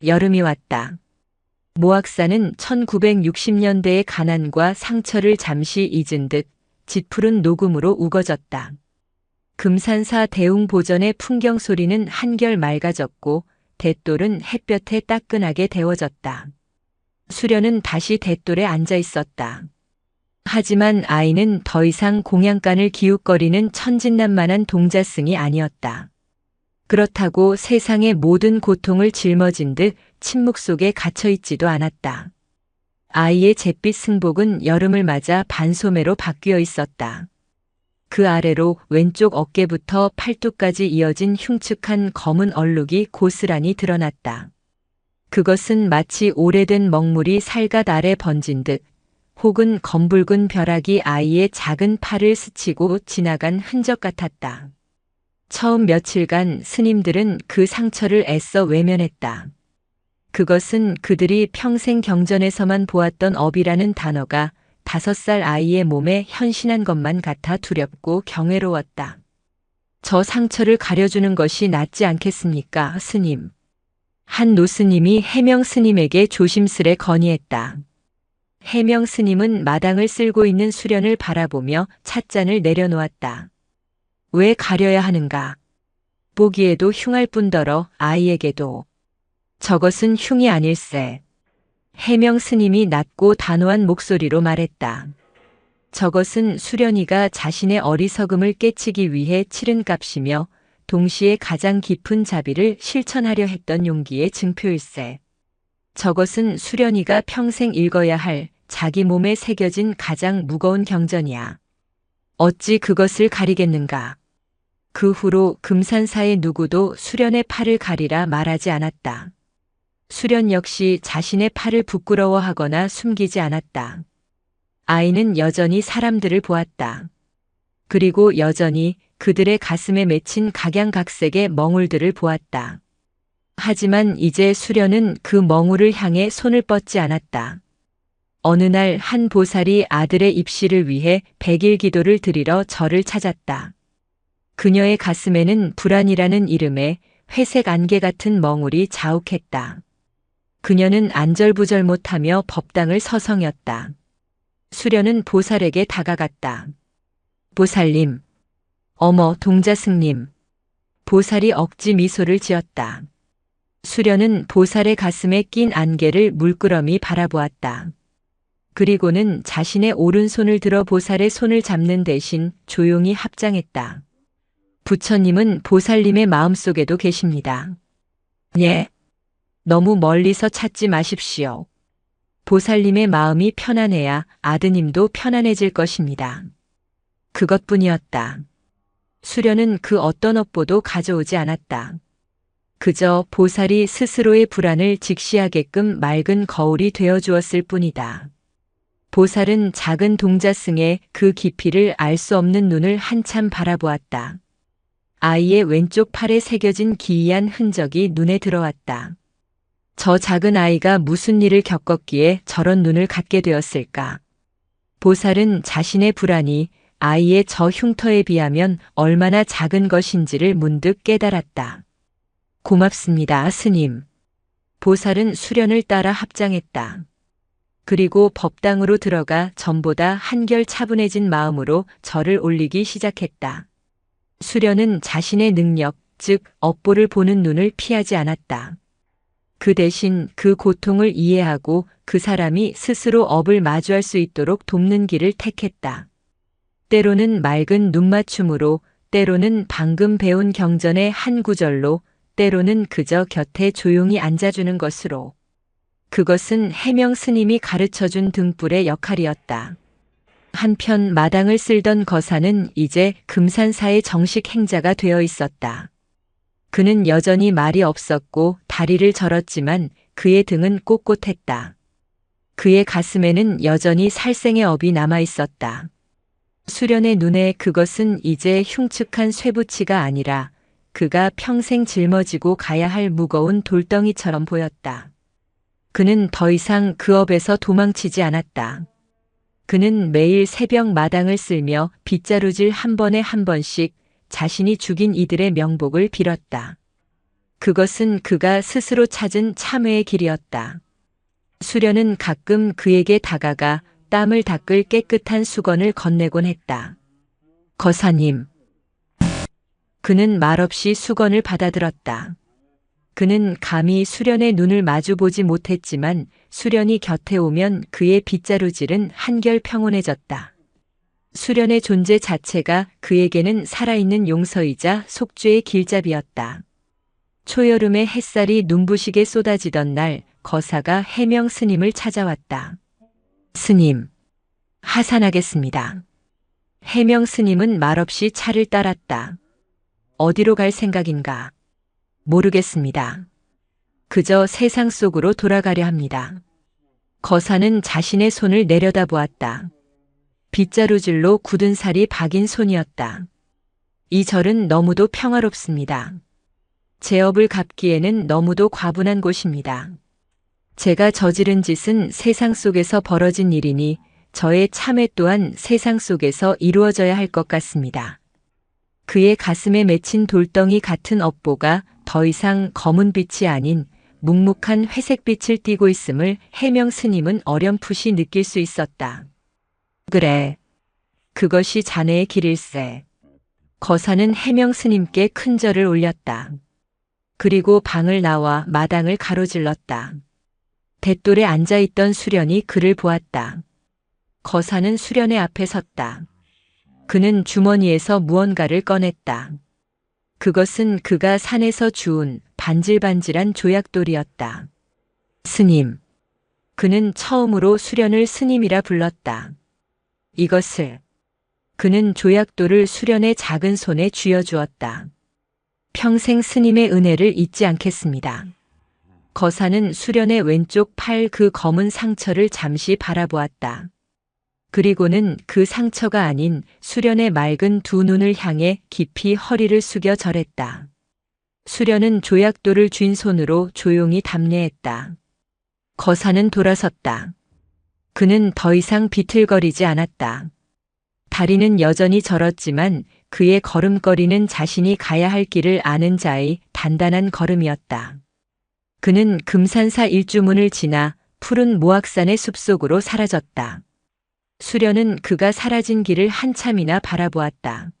여름이 왔다. 모악산은 1960년대의 가난과 상처를 잠시 잊은 듯 짙푸른 녹음으로 우거졌다. 금산사 대웅보전의 풍경 소리는 한결 맑아졌고 돛돌은 햇볕에 따끈하게 데워졌다. 수련은 다시 돛돌에 앉아 있었다. 하지만 아이는 더 이상 공양간을 기웃거리는 천진난만한 동자승이 아니었다. 그렇다고 세상의 모든 고통을 짊어진 듯 침묵 속에 갇혀있지도 않았다. 아이의 잿빛 승복은 여름을 맞아 반소매로 바뀌어 있었다. 그 아래로 왼쪽 어깨부터 팔뚝까지 이어진 흉측한 검은 얼룩이 고스란히 드러났다. 그것은 마치 오래된 먹물이 살갗 아래 번진 듯 혹은 검붉은 벼락이 아이의 작은 팔을 스치고 지나간 흔적 같았다. 처음 며칠간 스님들은 그 상처를 애써 외면했다. 그것은 그들이 평생 경전에서만 보았던 업이라는 단어가 5살 아이의 몸에 현신한 것만 같아 두렵고 경외로웠다. 저 상처를 가려주는 것이 낫지 않겠습니까, 스님? 한 노스님이 해명 스님에게 조심스레 건의했다. 해명 스님은 마당을 쓸고 있는 수련을 바라보며 찻잔을 내려놓았다. 왜 가려야 하는가? 보기에도 흉할 뿐더러 아이에게도. 저것은 흉이 아닐세. 해명 스님이 낮고 단호한 목소리로 말했다. 저것은 수련이가 자신의 어리석음을 깨치기 위해 치른 값이며 동시에 가장 깊은 자비를 실천하려 했던 용기의 증표일세. 저것은 수련이가 평생 읽어야 할 자기 몸에 새겨진 가장 무거운 경전이야. 어찌 그것을 가리겠는가? 그 후로 금산사의 누구도 수련의 팔을 가리라 말하지 않았다. 수련 역시 자신의 팔을 부끄러워하거나 숨기지 않았다. 아이는 여전히 사람들을 보았다. 그리고 여전히 그들의 가슴에 맺힌 각양각색의 멍울들을 보았다. 하지만 이제 수련은 그 멍울을 향해 손을 뻗지 않았다. 어느 날 한 보살이 아들의 입시를 위해 100일 기도를 드리러 절을 찾았다. 그녀의 가슴에는 불안이라는 이름의 회색 안개 같은 멍울이 자욱했다. 그녀는 안절부절 못하며 법당을 서성였다. 수련은 보살에게 다가갔다. 보살님, 어머 동자승님. 보살이 억지 미소를 지었다. 수련은 보살의 가슴에 낀 안개를 물끄러미 바라보았다. 그리고는 자신의 오른손을 들어 보살의 손을 잡는 대신 조용히 합장했다. 부처님은 보살님의 마음속에도 계십니다. 예. 너무 멀리서 찾지 마십시오. 보살님의 마음이 편안해야 아드님도 편안해질 것입니다. 그것뿐이었다. 수련은 그 어떤 업보도 가져오지 않았다. 그저 보살이 스스로의 불안을 직시하게끔 맑은 거울이 되어 주었을 뿐이다. 보살은 작은 동자승의 그 깊이를 알 수 없는 눈을 한참 바라보았다. 아이의 왼쪽 팔에 새겨진 기이한 흔적이 눈에 들어왔다. 저 작은 아이가 무슨 일을 겪었기에 저런 눈을 갖게 되었을까? 보살은 자신의 불안이 아이의 저 흉터에 비하면 얼마나 작은 것인지를 문득 깨달았다. 고맙습니다, 스님. 보살은 수련을 따라 합장했다. 그리고 법당으로 들어가 전보다 한결 차분해진 마음으로 절을 올리기 시작했다. 수련은 자신의 능력, 즉 업보를 보는 눈을 피하지 않았다. 그 대신 그 고통을 이해하고 그 사람이 스스로 업을 마주할 수 있도록 돕는 길을 택했다. 때로는 맑은 눈맞춤으로, 때로는 방금 배운 경전의 한 구절로, 때로는 그저 곁에 조용히 앉아주는 것으로. 그것은 해명 스님이 가르쳐준 등불의 역할이었다. 한편 마당을 쓸던 거사는 이제 금산사의 정식 행자가 되어 있었다. 그는 여전히 말이 없었고 다리를 절었지만 그의 등은 꼿꼿했다. 그의 가슴에는 여전히 살생의 업이 남아 있었다. 수련의 눈에 그것은 이제 흉측한 쇠붙이가 아니라 그가 평생 짊어지고 가야 할 무거운 돌덩이처럼 보였다. 그는 더 이상 그 업에서 도망치지 않았다. 그는 매일 새벽 마당을 쓸며 빗자루질 한 번에 한 번씩 자신이 죽인 이들의 명복을 빌었다. 그것은 그가 스스로 찾은 참회의 길이었다. 수련은 가끔 그에게 다가가 땀을 닦을 깨끗한 수건을 건네곤 했다. 거사님. 그는 말없이 수건을 받아들었다. 그는 감히 수련의 눈을 마주보지 못했지만 수련이 곁에 오면 그의 빗자루질은 한결 평온해졌다. 수련의 존재 자체가 그에게는 살아있는 용서이자 속죄의 길잡이였다. 초여름의 햇살이 눈부시게 쏟아지던 날 거사가 해명 스님을 찾아왔다. 스님, 하산하겠습니다. 해명 스님은 말없이 차를 따랐다. 어디로 갈 생각인가? 모르겠습니다. 그저 세상 속으로 돌아가려 합니다. 거사는 자신의 손을 내려다보았다. 빗자루질로 굳은 살이 박인 손이었다. 이 절은 너무도 평화롭습니다. 제 업을 갚기에는 너무도 과분한 곳입니다. 제가 저지른 짓은 세상 속에서 벌어진 일이니 저의 참회 또한 세상 속에서 이루어져야 할 것 같습니다. 그의 가슴에 맺힌 돌덩이 같은 업보가 더 이상 검은 빛이 아닌 묵묵한 회색빛을 띠고 있음을 해명 스님은 어렴풋이 느낄 수 있었다. 그래. 그것이 자네의 길일세. 거사는 해명 스님께 큰 절을 올렸다. 그리고 방을 나와 마당을 가로질렀다. 뱃돌에 앉아있던 수련이 그를 보았다. 거사는 수련의 앞에 섰다. 그는 주머니에서 무언가를 꺼냈다. 그것은 그가 산에서 주운 반질반질한 조약돌이었다. 스님. 그는 처음으로 수련을 스님이라 불렀다. 이것을. 그는 조약돌을 수련의 작은 손에 쥐어주었다. 평생 스님의 은혜를 잊지 않겠습니다. 거사는 수련의 왼쪽 팔 그 검은 상처를 잠시 바라보았다. 그리고는 그 상처가 아닌 수련의 맑은 두 눈을 향해 깊이 허리를 숙여 절했다. 수련은 조약돌을 쥔 손으로 조용히 답례했다. 거사는 돌아섰다. 그는 더 이상 비틀거리지 않았다. 다리는 여전히 절었지만 그의 걸음걸이는 자신이 가야 할 길을 아는 자의 단단한 걸음이었다. 그는 금산사 일주문을 지나 푸른 모악산의 숲속으로 사라졌다. 수련은 그가 사라진 길을 한참이나 바라보았다.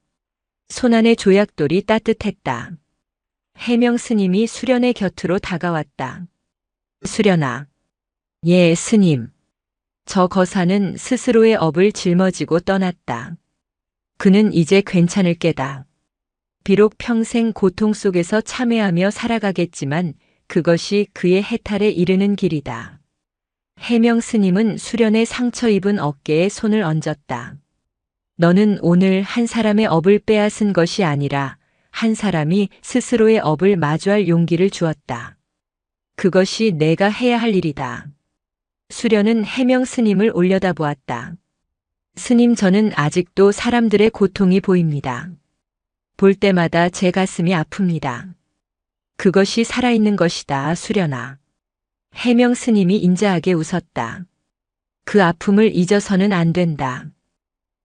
손안의 조약돌이 따뜻했다. 해명 스님이 수련의 곁으로 다가왔다. 수련아. 예, 스님. 저 거사는 스스로의 업을 짊어지고 떠났다. 그는 이제 괜찮을 게다. 비록 평생 고통 속에서 참회하며 살아가겠지만 그것이 그의 해탈에 이르는 길이다. 해명 스님은 수련의 상처 입은 어깨에 손을 얹었다. 너는 오늘 한 사람의 업을 빼앗은 것이 아니라 한 사람이 스스로의 업을 마주할 용기를 주었다. 그것이 내가 해야 할 일이다. 수련은 해명 스님을 올려다보았다. 스님, 저는 아직도 사람들의 고통이 보입니다. 볼 때마다 제 가슴이 아픕니다. 그것이 살아있는 것이다, 수련아. 해명 스님이 인자하게 웃었다. 그 아픔을 잊어서는 안 된다.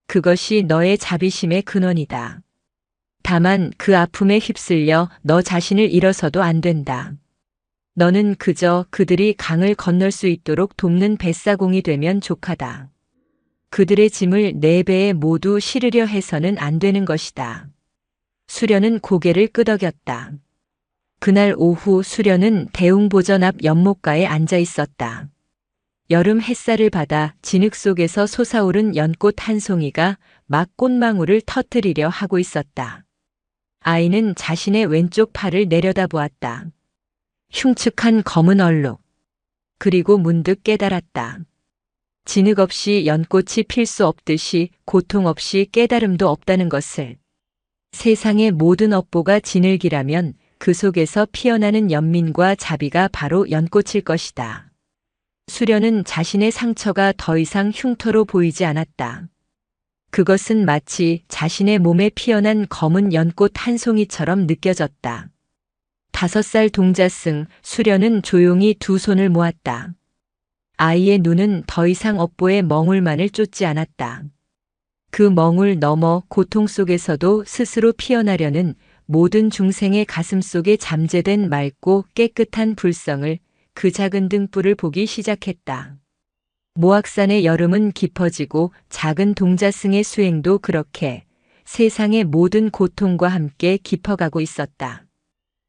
그것이 너의 자비심의 근원이다. 다만 그 아픔에 휩쓸려 너 자신을 잃어서도 안 된다. 너는 그저 그들이 강을 건널 수 있도록 돕는 뱃사공이 되면 족하다. 그들의 짐을 네 배에 모두 실으려 해서는 안 되는 것이다. 수련은 고개를 끄덕였다. 그날 오후 수련은 대웅보전 앞 연못가에 앉아 있었다. 여름 햇살을 받아 진흙 속에서 솟아오른 연꽃 한 송이가 막 꽃망울을 터뜨리려 하고 있었다. 아이는 자신의 왼쪽 팔을 내려다보았다. 흉측한 검은 얼룩. 그리고 문득 깨달았다. 진흙 없이 연꽃이 필 수 없듯이 고통 없이 깨달음도 없다는 것을. 세상의 모든 업보가 진흙이라면 그 속에서 피어나는 연민과 자비가 바로 연꽃일 것이다. 수련은 자신의 상처가 더 이상 흉터로 보이지 않았다. 그것은 마치 자신의 몸에 피어난 검은 연꽃 한 송이처럼 느껴졌다. 5살 동자승 수련은 조용히 두 손을 모았다. 아이의 눈은 더 이상 업보의 멍울만을 쫓지 않았다. 그 멍울 너머 고통 속에서도 스스로 피어나려는 모든 중생의 가슴 속에 잠재된 맑고 깨끗한 불성을 그 작은 등불을 보기 시작했다. 모악산의 여름은 깊어지고 작은 동자승의 수행도 그렇게 세상의 모든 고통과 함께 깊어가고 있었다.